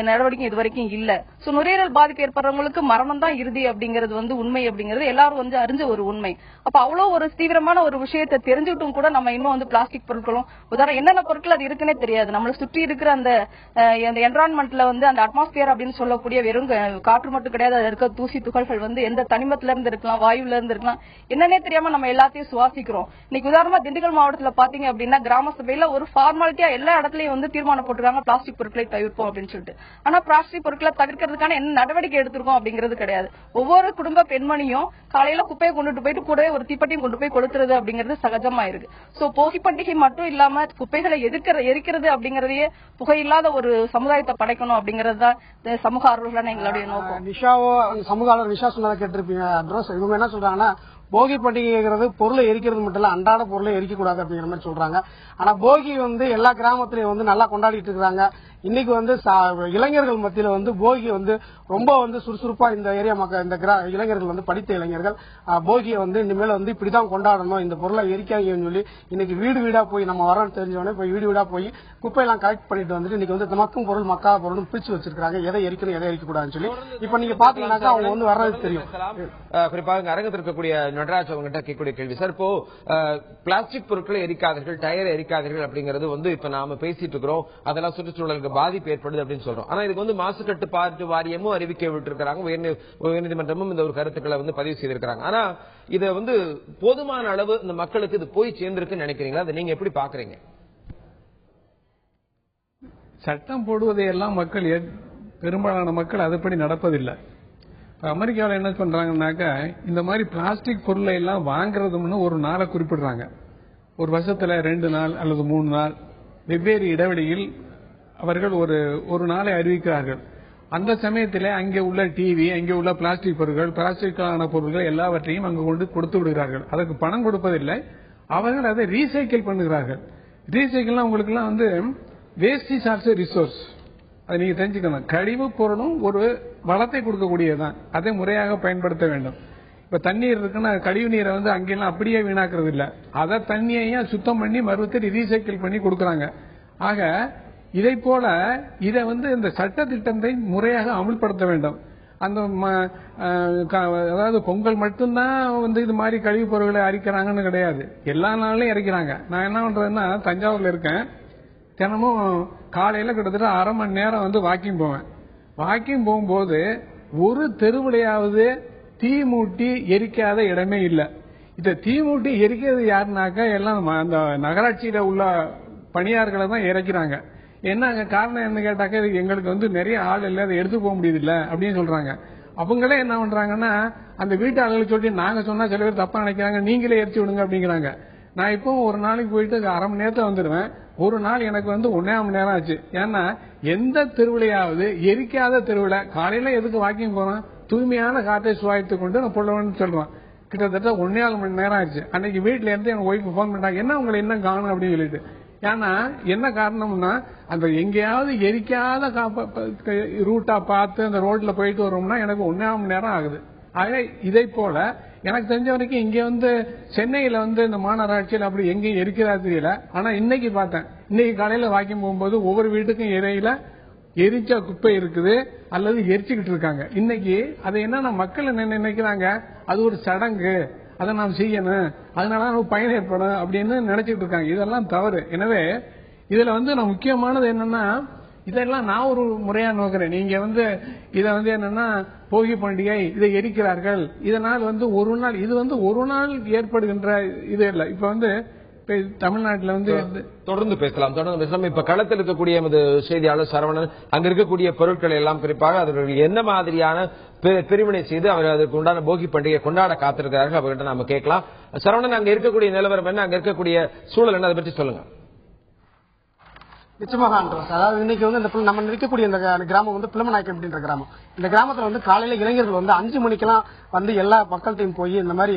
நடவடிக்கை இது வரைக்கும் இல்ல. சோ நுரையீரல் பாதிப்பு ஏற்படுறவங்களுக்கு மரணம் தான் இறுதி அப்படிங்கிறது உண்மை அப்படிங்கிறது எல்லாரும் அறிஞ்ச ஒரு உண்மை. அப்ப அவ்வளவு ஒரு தீவிரமான ஒரு விஷயத்தை தெரிஞ்சுட்டும் கூட நம்ம இன்னும் பிளாஸ்டிக் பொருட்களும் உதாரணம் என்னென்ன பொருட்கள் அது இருக்குன்னே தெரியாது. நம்மளை சுற்றி இருக்கிற அந்த என்விரான்மெண்ட்ல அந்த அட்மாஸ்பியர் அப்படின்னு சொல்லக்கூடிய வெறும் காற்று மட்டும் கிடையாது, அது இருக்க தூசி துகள்கள் எந்த தனிமத்துல இருந்து இருக்கலாம், வாயுல இருந்து இருக்கலாம், என்னன்னே தெரியாம நம்ம எல்லாத்தையும் சுவாசிக்கிறோம். இன்னைக்கு உதாரணமா திண்டுக்கல் மாவட்டத்துல பாத்தீங்க அப்படின்னா கிராம சபையில ஒரு ஃபார்மாலிட்டியா எல்லா இடத்துலயும் தீர்மானம் போட்டுருக்காங்க பிளாஸ்டிக் பொருட்களை தவிர்ப்போம் அப்படின்னு சொல்லிட்டு. ஆனா பிளாஸ்டிக் பொருட்களை தவிர்க்கிறதுக்கான என்ன நடவடிக்கை எடுத்திருக்கோம் அப்படிங்கிறது கிடையாது. ஒவ்வொரு குடும்ப பெண்மணியும் காலையில குப்பையை கொண்டுட்டு போயிட்டு கூட ஒரு தீப்பெட்டியும் கொண்டு போய் கொளுத்துறது அப்படிங்கிறது சகஜமா இருக்கு. சோ போகி பண்டிகை மட்டும் இல்லாம குப்பைகளை எரிக்கிறது அப்படிங்கறதையே புகையில்லாத ஒரு சமுதாயத்தை படைக்கணும் அப்படிங்கறது தான் சமூக ஆர்வலர்களான எங்களுடைய நோக்கம். நிஷாவோ சமூக ஆர்வலர் நிஷா சொன்னதை கேட்டிருப்பீங்க. இவங்க என்ன சொல்றாங்கன்னா, போகி பண்டிகைங்கிறது பொருளை எரிக்கிறது மட்டும் இல்ல, அன்றாட பொருளை எரிக்க கூடாது அப்படிங்கிற மாதிரி சொல்றாங்க. ஆனா போகி எல்லா கிராமத்திலயும் நல்லா கொண்டாடிட்டு இருக்காங்க. இன்னைக்கு இளைஞர்கள் மத்தியில போகி ரொம்ப சுறுசுறுப்பா இந்த ஏரியா மக்கள் இந்த இளைஞர்கள் படித்த இளைஞர்கள் போகியை இனிமேல் இப்படிதான் கொண்டாடணும், இந்த பொருளை எரிக்காதீங்கன்னு சொல்லி இன்னைக்கு வீடு வீடா போய் நம்ம வரோன்னு தெரிஞ்சவொடனே போய் வீடு வீடா போய் குப்பையெல்லாம் கலெக்ட் பண்ணிட்டு இன்னைக்கு மக்கும் பொருள் மக்காத பொருள் பிரிச்சு வச்சிருக்காங்க, எதை எரிக்கணும் எதை எரிக்க கூடாதுன்னு சொல்லி. இப்ப நீங்க பாத்தீங்கன்னாக்கா அவங்க வர்றது தெரியும். குறிப்பாக அரங்கத்தில் இருக்கக்கூடிய நடராஜ் அவங்ககிட்ட கேட்கக்கூடிய கேள்வி சார். இப்போ பிளாஸ்டிக் பொருட்களை எரிக்காதீர்கள், டயரை எரிக்காதீர்கள் அப்படிங்கிறது வந்து இப்ப நாம பேசிட்டு இருக்கிறோம். அதெல்லாம் சுற்றுச்சூழலுக்கு பாதிப்பு ஏற்படுது அப்படின்னு சொல்றோம். ஆனா இதுக்கு வந்து மாசு கட்டுப்பாட்டு வாரியமும் அறிவிக்க விட்டுருக்காங்க, உயர்நீதிமன்றமும் இந்த ஒரு கருத்துக்களை வந்து பதிவு செய்திருக்காங்க. ஆனா இதை வந்து போதுமான அளவு இந்த மக்களுக்கு இது போய் சேர்ந்திருக்குன்னு நினைக்கிறீங்களா? அதை நீங்க எப்படி பாக்குறீங்க? சட்டம் போடுவதையெல்லாம் மக்கள் பெரும்பாலான மக்கள் அதுபடி நடப்பதில்லை. அமெரிக்காவில் என்ன பண்றாங்கன்னாக்கா இந்த மாதிரி பிளாஸ்டிக் பொருளை எல்லாம் வாங்குறதுன்னு ஒரு நாளை குறிப்பிடுறாங்க. ஒரு வருஷத்துல 2 நாள் அல்லது 3 நாள் வெவ்வேறு இடைவெளியில் அவர்கள் ஒரு நாளை அறிவிக்கிறார்கள். அந்த சமயத்தில் அங்கே உள்ள டிவி, அங்கே உள்ள பிளாஸ்டிக் பொருட்கள், பிளாஸ்டிக்கான பொருட்கள் எல்லாவற்றையும் அங்கு கொண்டு கொடுத்து விடுகிறார்கள். அதற்கு பணம் கொடுப்பதில்லை, அவர்கள் அதை ரீசைக்கிள் பண்ணுகிறார்கள். ரீசைக்கிள்னா உங்களுக்கு எல்லாம் வந்து வேஸ்ட் இஸ் ஆல்சோ ரிசோர்ஸ், அதை நீங்க தெரிஞ்சுக்கணும். கழிவு பொருளும் ஒரு வளத்தை கொடுக்கக்கூடியதுதான், அதை முறையாக பயன்படுத்த வேண்டும். இப்ப தண்ணீர் இருக்குன்னா கழிவு நீரை வந்து அங்கெல்லாம் அப்படியே வீணாக்குறது இல்ல, அதை தண்ணியையும் சுத்தம் பண்ணி மறுபடியும் ரீசைக்கிள் பண்ணி கொடுக்கறாங்க. ஆக இதை போல இதை வந்து இந்த சட்ட திட்டத்தை முறையாக அமுல்படுத்த வேண்டும். அந்த அதாவது பொங்கல் மட்டும்தான் வந்து இது மாதிரி கழிவு பொருட்களை அரிக்கிறாங்கன்னு கிடையாது, எல்லா நாளிலும் இறக்கிறாங்க. நான் என்ன பண்றேன்னா தஞ்சாவூர்ல இருக்கேன், தினமும் காலையில கிட்டத்தட்ட 1/2 மணி நேரம் வந்து வாக்கிங் போவேன். வாக்கிங் போகும்போது ஒரு தெருவிலையாவது தீ மூட்டி எரிக்காத இடமே இல்லை. இந்த தீ மூட்டி எரிக்கிறது யாருனாக்கா எல்லாம் அந்த நகராட்சியில உள்ள பணியாளர்களை தான் இறக்கிறாங்க. என்ன காரணம் என்ன கேட்டாக்க எங்களுக்கு வந்து நிறைய ஆள் இல்லை, அதை எடுத்து போக முடியுது இல்ல அப்படின்னு சொல்றாங்க. அவங்களே என்ன பண்றாங்கன்னா அந்த வீட்டு ஆளுகளை சொல்லி நாங்க சொன்னா சில பேர் தப்பா நினைக்கிறாங்க, நீங்களே எரிச்சு விடுங்க அப்படிங்கிறாங்க. நான் இப்போ ஒரு நாளைக்கு போயிட்டு 1/2 மணி நேரத்துல வந்துடுவேன். ஒரு நாள் எனக்கு வந்து 1.5 மணி நேரம் ஆச்சு. ஏன்னா எந்த திருவிழையாவது எரிக்காத திருவிழா காலையில எதுக்கு வாக்கிங் போறோம், தூய்மையான காற்றை சுவாய்த்து கொண்டு நான் பொருள்னு சொல்லுவேன். கிட்டத்தட்ட 1.5 மணி நேரம் ஆச்சு. அன்னைக்கு வீட்டுல இருந்து எங்க ஒய்ஃப் போன் பண்ணாங்க, என்ன உங்களை என்ன காணும் அப்படின்னு சொல்லிட்டு. ஏன்னா என்ன காரணம்னா அந்த எங்கேயாவது எரிக்காத ரூட்டா பார்த்து அந்த ரோட்ல போயிட்டு வரோம்னா எனக்கு 1.5 மணி நேரம் ஆகுது. ஆக இதை போல எனக்கு தெரிஞ்ச வரைக்கும் இங்க வந்து சென்னையில வந்து இந்த மாநகராட்சியில் அப்படி எங்கேயும் எரிக்கிறதா தெரியல. ஆனா இன்னைக்கு பார்த்தேன், இன்னைக்கு காலையில வாக்கிங் போகும்போது ஒவ்வொரு வீட்டுக்கும் இடையில எரிச்ச குப்பை இருக்குது அல்லது எரிச்சுக்கிட்டு இருக்காங்க. இன்னைக்கு அதை என்ன மக்கள் என்ன நினைக்கிறாங்க, அது ஒரு சடங்கு, அதை நாம் செய்யணும், அதனால நமக்கு பயன் ஏற்படும் அப்படின்னு நினைச்சிட்டு இருக்காங்க. இதெல்லாம் தவறு. எனவே இதுல வந்து நான் முக்கியமானது என்னன்னா இதெல்லாம் நான் ஒரு முறையா நோக்கிறேன். நீங்க வந்து இதை வந்து என்னன்னா போகி பண்டிகை இதை எரிக்கிறார்கள், இதனால் வந்து ஒரு நாள் இது வந்து ஒரு நாள் ஏற்படுகின்ற இது இல்லை. இப்ப வந்து தமிழ்நாட்டில் வந்து தொடர்ந்து பேசலாம். இப்ப களத்தில் இருக்கக்கூடிய செய்தியாளர் சரவணன் அங்க இருக்கக்கூடிய பொருட்கள் எல்லாம் குறிப்பாக அவர்கள் என்ன மாதிரியான பிரிவினை செய்து அவர் அதுக்கு உண்டான போகி பண்டிகை கொண்டாட காத்திருக்கிறார்கள் அவர்கிட்ட நாம கேட்கலாம். சரவணன், அங்க இருக்கக்கூடிய நிலவரம் என்ன, அங்க இருக்கக்கூடிய சூழல் என்ன, அதை பற்றி சொல்லுங்க. நிச்சயமாக அதாவது இன்னைக்கு வந்து நம்ம இருக்கக்கூடிய இந்த கிராமம் வந்து பிளமநாயக்கம் அப்படின்ற கிராமம். இந்த கிராமத்துல வந்து காலையில இளைஞர்கள் வந்து 5 மணிக்கெல்லாம் வந்து எல்லா மக்கள்கிட்டையும் போய் இந்த மாதிரி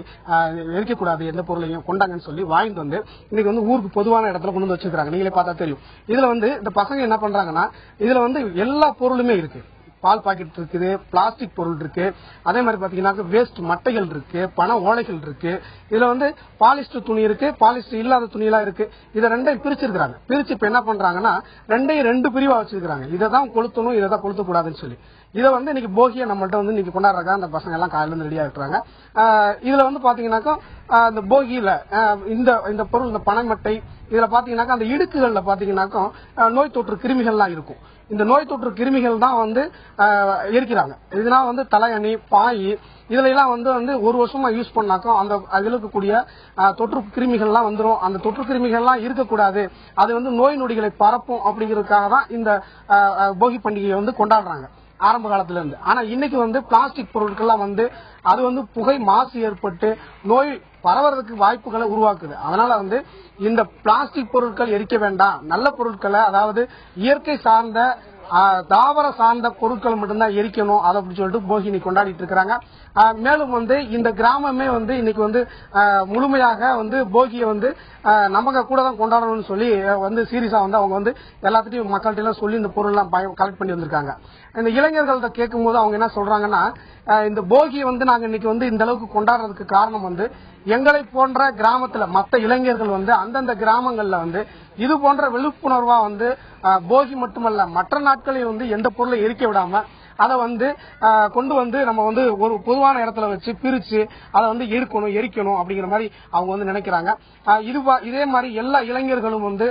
எரிக்கக்கூடாது, எந்த பொருளையும் கொண்டாங்கன்னு சொல்லி வாங்கிட்டு வந்து இன்னைக்கு வந்து ஊருக்கு பொதுவான இடத்துல கொண்டு வந்து வச்சிருக்காங்க. நீங்களே பார்த்தா தெரியும். இதுல வந்து இந்த பசங்க என்ன பண்றாங்கன்னா இதுல வந்து எல்லா பொருளுமே இருக்கு. பால் பாக்கெட் இருக்குது, பிளாஸ்டிக் பொருள் இருக்கு, அதே மாதிரி பாத்தீங்கன்னா வேஸ்ட் மட்டைகள் இருக்கு, பண ஓலைகள் இருக்கு. இதுல வந்து பாலிஸ்டர் துணி இருக்கு, பாலிஸ்டர் இல்லாத துணி எல்லாம் இருக்கு. இதை 2ஐயும் பிரிச்சிருக்காங்க. பிரிச்சு இப்ப என்ன பண்றாங்கன்னா 2ஐயும் 2 பிரிவா வச்சிருக்காங்க. இதை தான் கொளுத்தணும், இதை தான் கொளுத்த கூடாதுன்னு சொல்லி. இதை வந்து இன்னைக்கு போகியை நம்மள்ட்ட வந்து இன்னைக்கு கொண்டாடுறாங்க. அந்த பசங்க எல்லாம் காலையில இருந்து ரெடியா இருக்கிறாங்க. இதுல வந்து பாத்தீங்கன்னாக்கா இந்த போகியில இந்த பொருள், இந்த பனைமட்டை இதுல பாத்தீங்கன்னாக்கா அந்த இடுக்குகள்ல பாத்தீங்கன்னாக்கா நோய் தொற்று கிருமிகள்லாம் இருக்கும். இந்த நோய் தொற்று கிருமிகள் தான் வந்து எரிக்கிறாங்க. இதனால வந்து தலையணி, பாய் இதுல எல்லாம் வந்து 1 வருஷமா யூஸ் பண்ணாக்கும் அந்த அதுல இருக்கக்கூடிய தொற்று கிருமிகள்லாம் வந்துடும். அந்த தொற்று கிருமிகள்லாம் இருக்கக்கூடாது, அது வந்து நோய் நொடிகளை பரப்பும் அப்படிங்கிறதுக்காக தான் இந்த போகி பண்டிகையை வந்து கொண்டாடுறாங்க ஆரம்ப காலத்துல இருந்து. ஆனா இன்னைக்கு வந்து பிளாஸ்டிக் பொருட்கள்லாம் வந்து அது வந்து புகை மாசு ஏற்பட்டு நோய் பரவறதுக்கு வாய்ப்புகளை உருவாக்குது. அதனால வந்து இந்த பிளாஸ்டிக் பொருட்கள் எரிக்க வேண்டாம், நல்ல பொருட்களை அதாவது இயற்கை சார்ந்த தாவர சார்ந்த பொருட்கள் மட்டும்தான் எரிக்கணும் அதை அப்படின்னு சொல்லிட்டு போகினி கொண்டாடிட்டு இருக்கிறாங்க. மேலும் வந்து இந்த கிராமமே வந்து இன்னைக்கு வந்து முழுமையாக வந்து போகியை வந்து நமக்கு கூட தான் கொண்டாடணும்னு சொல்லி வந்து சீரியஸா வந்து அவங்க வந்து எல்லாத்திட்டையும் மக்கள்கிட்ட சொல்லி இந்த பொருள் எல்லாம் கலெக்ட் பண்ணி வந்திருக்காங்க. இந்த இளைஞர்கள்ட்ட கேட்கும் போது அவங்க என்ன சொல்றாங்கன்னா இந்த போகியை வந்து நாங்க இன்னைக்கு வந்து இந்த அளவுக்கு கொண்டாடுறதுக்கு காரணம் வந்து எங்களை போன்ற கிராமத்துல மற்ற இளைஞர்கள் வந்து அந்தந்த கிராமங்கள்ல வந்து இது போன்ற விழிப்புணர்வா வந்து போகி மட்டுமல்ல மற்ற நாட்களையும் வந்து எந்த பொருளை எரிக்க விடாம அதை வந்து கொண்டு வந்து நம்ம வந்து ஒரு பொதுவான இடத்துல வச்சு பிரிச்சு அதை வந்து எரிக்கணும் அப்படிங்கிற மாதிரி அவங்க வந்து நினைக்கிறாங்க. இதே மாதிரி எல்லா இளைஞர்களும் வந்து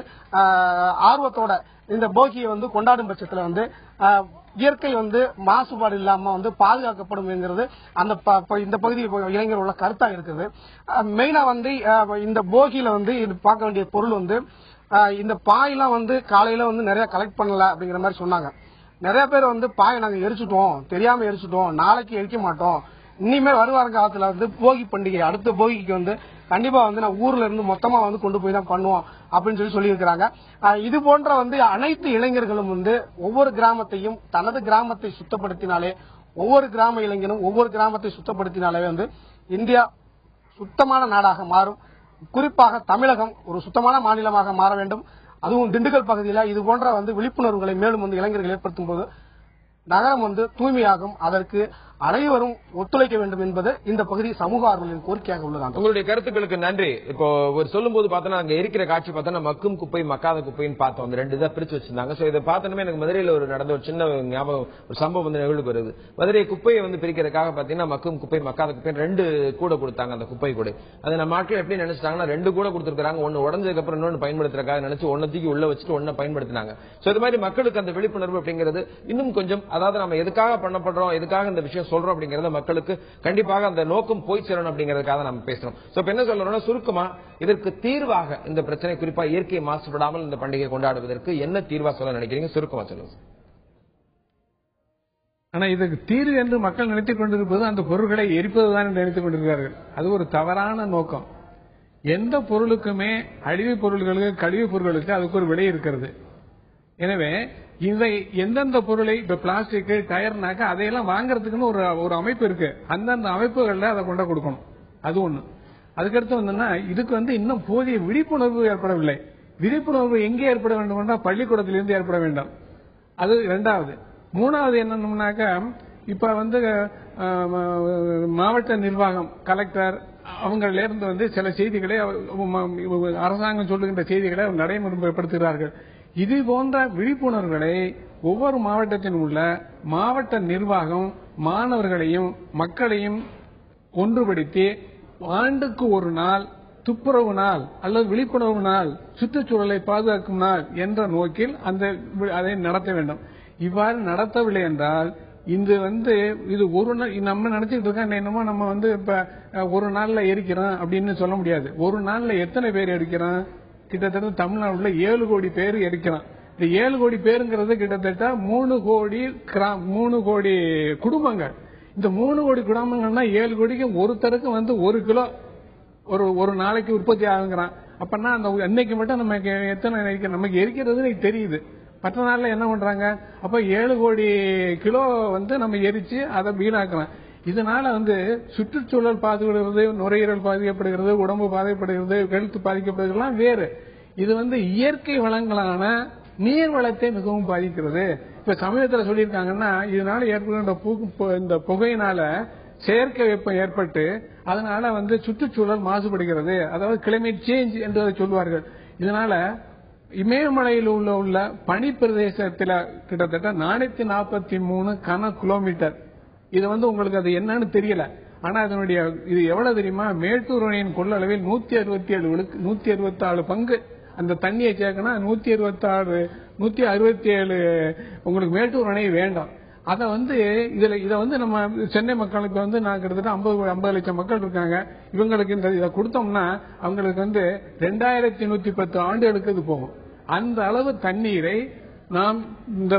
ஆர்வத்தோட இந்த போகியை வந்து கொண்டாடும் பட்சத்துல வந்து இயற்கை வந்து மாசுபாடு இல்லாம வந்து பாதுகாக்கப்படும் என்கிறது அந்த இந்த பகுதியில் இளைஞர் உள்ள கருத்தா இருக்குது. மெயினா வந்து இந்த போகியில வந்து பார்க்க வேண்டிய பொருள் வந்து இந்த பாயெல்லாம் வந்து காலையில வந்து நிறைய கலெக்ட் பண்ணல அப்படிங்கிற மாதிரி சொன்னாங்க. நிறைய பேர் வந்து பாயை நாங்க எரிச்சுட்டோம், தெரியாம எரிச்சுட்டோம், நாளைக்கு எரிக்க மாட்டோம், இனிமே வருவார காலத்துல வந்து போகி பண்டிகை அடுத்த போகிக்கு வந்து கண்டிப்பா வந்து நான் ஊர்ல இருந்து மொத்தமா வந்து கொண்டு போய் தான் பண்ணுவோம் அப்படின்னு சொல்லியிருக்கிறாங்க. இது போன்ற வந்து அனைத்து இளைஞர்களும் வந்து ஒவ்வொரு கிராமத்தையும் தனது கிராமத்தை சுத்தப்படுத்தினாலே, ஒவ்வொரு கிராம இளைஞனும் ஒவ்வொரு கிராமத்தை சுத்தப்படுத்தினாலே வந்து இந்தியா சுத்தமான நாடாக மாறும். குறிப்பாக தமிழகம் ஒரு சுத்தமான மாநிலமாக மாற வேண்டும். அதுவும் திண்டுக்கல் பகுதியில் இது போன்ற வந்து விழிப்புணர்வுகளை மேலும் வந்து இளைஞர்கள் ஏற்படுத்தும் போது நகரம் வந்து தூய்மையாகும். அதற்கு அனைவரும் ஒத்துழைக்க வேண்டும் என்பது இந்த பகுதி சமூக ஆர்வலர்களின் கோரிக்கையாக உள்ளது. உங்களுடைய கருத்துக்களுக்கு நன்றி. இப்போ ஒரு சொல்லும் போது பார்த்தோன்னா அங்க எரிக்கிற காட்சி பார்த்தோன்னா மக்கும் குப்பை மக்காத குப்பைன்னு பார்த்தோம். அந்த ரெண்டு இதை பிரிச்சு வச்சிருந்தாங்க. சோ இதை பார்த்தோமே எனக்கு மதுரையில் நடந்த ஒரு சின்ன ஞாபகம், ஒரு சம்பவம் வந்து நிகழ்வுக்கு வருது. மதுரை குப்பையை வந்து பிரிக்கிறதுக்காக பாத்தீங்கன்னா மக்கும் குப்பை மக்காத குப்பை ரெண்டு கூட கொடுத்தாங்க. அந்த குப்பை கூட அது நம்ம ஆட்கள் எப்படி நினைச்சிட்டாங்கன்னா ரெண்டு கூட கொடுத்துருக்காங்க, ஒன்னு உடஞ்சதுக்கு அப்புறம் இன்னொன்னு பயன்படுத்துறதுக்காக நினைச்சு ஒன்னு தூக்கி உள்ள வச்சுட்டு ஒன்ன பயன்படுத்தினாங்க. சோ இது மாதிரி மக்களுக்கு அந்த விழிப்புணர்வு அப்படிங்கிறது இன்னும் கொஞ்சம், அதாவது நம்ம எதுக்காக பண்ணப்படுறோம், எதுக்காக இந்த விஷயம் சொல்றோம் அப்படிங்கறத மக்களுக்கு கண்டிப்பாக அந்த நோக்கம் போய் சேரணும் அப்படிங்கறதுக்காக நம்ம பேசுறோம். சோ என்ன சொல்றோம்னா சுருக்கமா இதற்கு தீர்வாக இந்த பிரச்சனை, குறிப்பா இயற்கை மாசுபடாமல் இந்த பண்டிகை கொண்டாடுவதற்கு என்ன தீர்வா சொல்ல நினைக்கிறீங்க? சுருக்கமா சொல்லுங்க. ஆனா இதுக்கு தீர்வு என்று மக்கள் நினைத்துக் கொண்டிருப்பது அந்த பொருட்களை எரிப்பதுதான் நினைத்துக் கொண்டிருக்கிறார்கள். அது ஒரு தவறான நோக்கம். எந்த பொருளுக்குமே அழிவு பொருள்களுக்கு, கழிவு பொருட்களுக்கு அதுக்கு ஒரு விலை இருக்கிறது. எனவே இவை எந்தெந்த பொருளை, இப்ப பிளாஸ்டிக் டயர்னாக்க அதையெல்லாம் வாங்கறதுக்குன்னு ஒரு அமைப்பு இருக்கு. அந்தந்த அமைப்புகள்ல அதை கொண்டு கொடுக்கணும். அது ஒண்ணு. அதுக்கடுத்து வந்தோம்னா இதுக்கு வந்து இன்னும் போதிய விழிப்புணர்வு ஏற்படவில்லை. விழிப்புணர்வு எங்கே ஏற்பட வேண்டும்? பள்ளிக்கூடத்திலிருந்து ஏற்பட வேண்டும். அது இரண்டாவது. மூணாவது என்னன்னாக்கா இப்ப வந்து மாவட்ட நிர்வாகம், கலெக்டர் அவங்கள இருந்து வந்து சில செய்திகளை அரசாங்கம் சொல்லுகின்ற செய்திகளை நடைமுறைப்படுத்துகிறார்கள். இது போன்ற விழிப்புணர்வுகளை ஒவ்வொரு மாவட்டத்திலும் உள்ள மாவட்ட நிர்வாகம் மாணவர்களையும் மக்களையும் ஒன்றுபடுத்தி ஆண்டுக்கு ஒரு நாள் துப்புரவு நாள் அல்லது விழிப்புணர்வு நாள், சுற்றுச்சூழலை பாதுகாக்கும் நாள் என்ற நோக்கில் அதை நடத்த வேண்டும். இவ்வாறு நடத்தவில்லை என்றால் இது ஒரு நாள் நம்ம நினைச்சிட்டு இருக்கோம் என்னமோ நம்ம வந்து இப்ப ஒரு நாள்ல எரிக்கிறோம் அப்படின்னு சொல்ல முடியாது. ஒரு நாள்ல எத்தனை பேர் எரிக்கிறோம்? கிட்டத்தட்ட தமிழ்நாடுல 7 கோடி பேர் எரிக்கிறான். இந்த 7 கோடி பேருங்கிறது கிட்டத்தட்ட 3 கோடி குடும்பங்கள். இந்த 3 கோடி குடும்பங்கள்னா 7 கோடிக்கு ஒருத்தருக்கு வந்து 1 கிலோ ஒரு நாளைக்கு உற்பத்தி ஆகுங்கிறான். அப்பன்னா அந்த அன்னைக்கு மட்டும் நமக்கு எத்தனை நமக்கு எரிக்கிறது தெரியுது. மற்ற நாள்ல என்ன பண்றாங்க? அப்ப 7 கோடி கிலோ வந்து நம்ம எரிச்சு அதை வீணாக்கலாம். இதனால வந்து சுற்றுச்சூழல் பாதிக்கப்படுகிறது, நுரையீரல் பாதிக்கப்படுகிறது, உடம்பு பாதிக்கப்படுகிறது, ஹெல்த் பாதிக்கப்படுகிறதுலாம் வேறு. இது வந்து இயற்கை வளங்களான நீர் வளத்தை மிகவும் பாதிக்கிறது. இப்ப சமீபத்தில் சொல்லியிருக்காங்கன்னா இதனால ஏற்படுகின்ற இந்த புகையினால செயற்கை வெப்பம் ஏற்பட்டு அதனால வந்து சுற்றுச்சூழல் மாசுபடுகிறது. அதாவது கிளைமேட் சேஞ்ச் என்று அதை சொல்வார்கள். இதனால இமயமலையில் உள்ள பனி பிரதேசத்தில் கிட்டத்தட்ட 443 கன கிலோமீட்டர். இது வந்து உங்களுக்கு அது என்னன்னு தெரியல. ஆனா அதனுடைய இது எவ்வளவு தெரியுமா? மேட்டூர் அணையின் கொள்ளளவில் 167 பங்கு அந்த தண்ணியை சேர்க்கணும். 167 உங்களுக்கு மேட்டூர் அணை வேண்டாம். அத வந்து இத வந்து நம்ம சென்னை மக்களுக்கு வந்து நான் கிட்டத்தட்ட 50 லட்சம் மக்கள் இருக்காங்க. இவங்களுக்கு இதை கொடுத்தோம்னா அவங்களுக்கு வந்து 2110 ஆண்டுகளுக்கு இது போகும். அந்த அளவு தண்ணீரை நாம் இந்த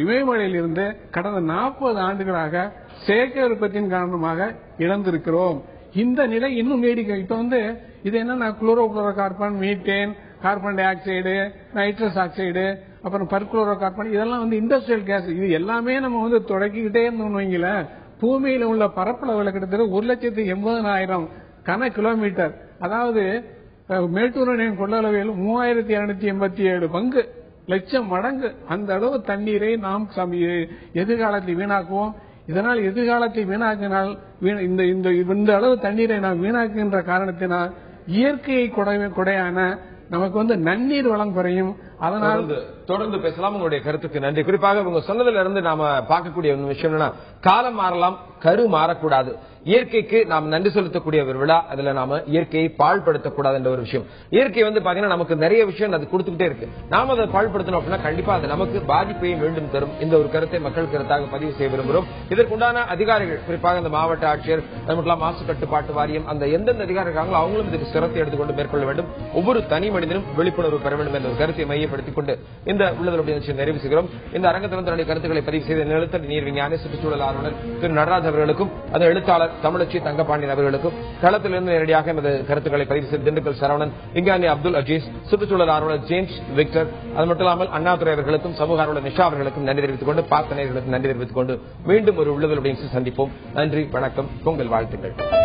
இமயமலையில் இருந்து கடந்த 40 ஆண்டுகளாக செயற்கை உற்பத்தியின் காரணமாக இழந்திருக்கிறோம். இந்த நிலை இன்னும் நீடிக்கும். இப்ப வந்து இது என்னன்னா chlorofluorocarbon, methane, carbon dioxide, nitrous oxide, அப்புறம் பர்குளோரோ கார்பன், இதெல்லாம் வந்து இண்டஸ்ட்ரியல் கேஸ். இது எல்லாமே நம்ம வந்து தொடக்கிக்கிட்டே இருந்தோம்னு வைங்கள, பூமியில உள்ள பரப்பளவுல கிட்டத்தட்ட 1,80,000 கன கிலோமீட்டர். அதாவது மேட்டூர் அணையின் கொள்ளளவில் 3287 பங்கு லட்சம் மடங்கு அந்த அளவு தண்ணீரை நாம் எதிர்காலத்தில் வீணாக்குவோம். இதனால் எதிர்காலத்தை வீணாக்கினால் இந்த அளவு தண்ணீரை நாம் வீணாக்குகின்ற காரணத்தினால் இயற்கையை கொடையான நமக்கு வந்து நன்னீர் வளம் குறையும். அதனால் தொடர்ந்து பேசலாம். உங்களுடைய கருத்துக்கு நன்றி. குறிப்பாக உங்க சொன்னதுல இருந்து நாம பார்க்கக்கூடிய விஷயம் என்னன்னா, காலம் மாறலாம், கரு மாறக்கூடாது. இயற்கைக்கு நாம் நன்றி செலுத்தக்கூடிய ஒரு விழா. அதுல நாம இயற்கையை பாழ்படுத்தக்கூடாது என்ற ஒரு விஷயம். இயற்கை பாத்தீங்கன்னா நமக்கு நிறைய விஷயம் அது கொடுத்துக்கிட்டே இருக்கு. நாம அதை பாழ்படுத்தணும் அப்படின்னா கண்டிப்பா அது நமக்கு பாதிப்பையும் மீண்டும் தரும். இந்த ஒரு கருத்தை மக்கள் கருத்தாக பதிவு செய்ய விரும்புகிறோம். இதற்குண்டான அதிகாரிகள், குறிப்பாக இந்த மாவட்ட ஆட்சியர், மாசு கட்டுப்பாட்டு வாரியம், அந்த எந்தெந்த அதிகாரிகள் இருக்காங்களோ அவங்களும் இதுக்கு சிரத்தை எடுத்துக்கொண்டு மேற்கொள்ள வேண்டும். ஒவ்வொரு தனி மனிதனும் விழிப்புணர்வு பெற வேண்டும் என்ற ஒரு கருத்தை மையப்படுத்திக் கொண்டு இந்த உள்ளதலுடைய நிகழ்ச்சியை நிறைவு செய்கிறோம். இந்த அரங்கத்தில் தன்னுடைய கருத்துக்களை பதிவு செய்த நிலத்தடி நீர் விஞ்ஞானி, சுற்றுச்சூழல் ஆர்வலர் திரு நடராஜ் அவர்களுக்கும், அந்த எழுத்தாளர் தமிழச்சி தங்கபாண்டியன் அவர்களுக்கும், களத்திலிருந்து நேரடியாக எமது கருத்துக்களை பதிவு செய்த திண்டுக்கல் சரவணன், விஞ்ஞானி அப்துல் அஜீஸ், சுற்றுச்சூழல் ஆர்வலர் ஜேம்ஸ் விக்டர், அது மட்டும் இல்லாமல் அண்ணாதுரை அவர்களுக்கும், சமூக ஆர்வலர் நிஷா அவர்களுக்கும் நன்றி தெரிவித்துக் கொண்டு, பார்த்த நேயர்களுக்கும் நன்றி தெரிவித்துக் கொண்டு மீண்டும் ஒரு உள்ளதலுடைய சந்திப்போம். நன்றி, வணக்கம், பொங்கல் வாழ்த்துக்கள்.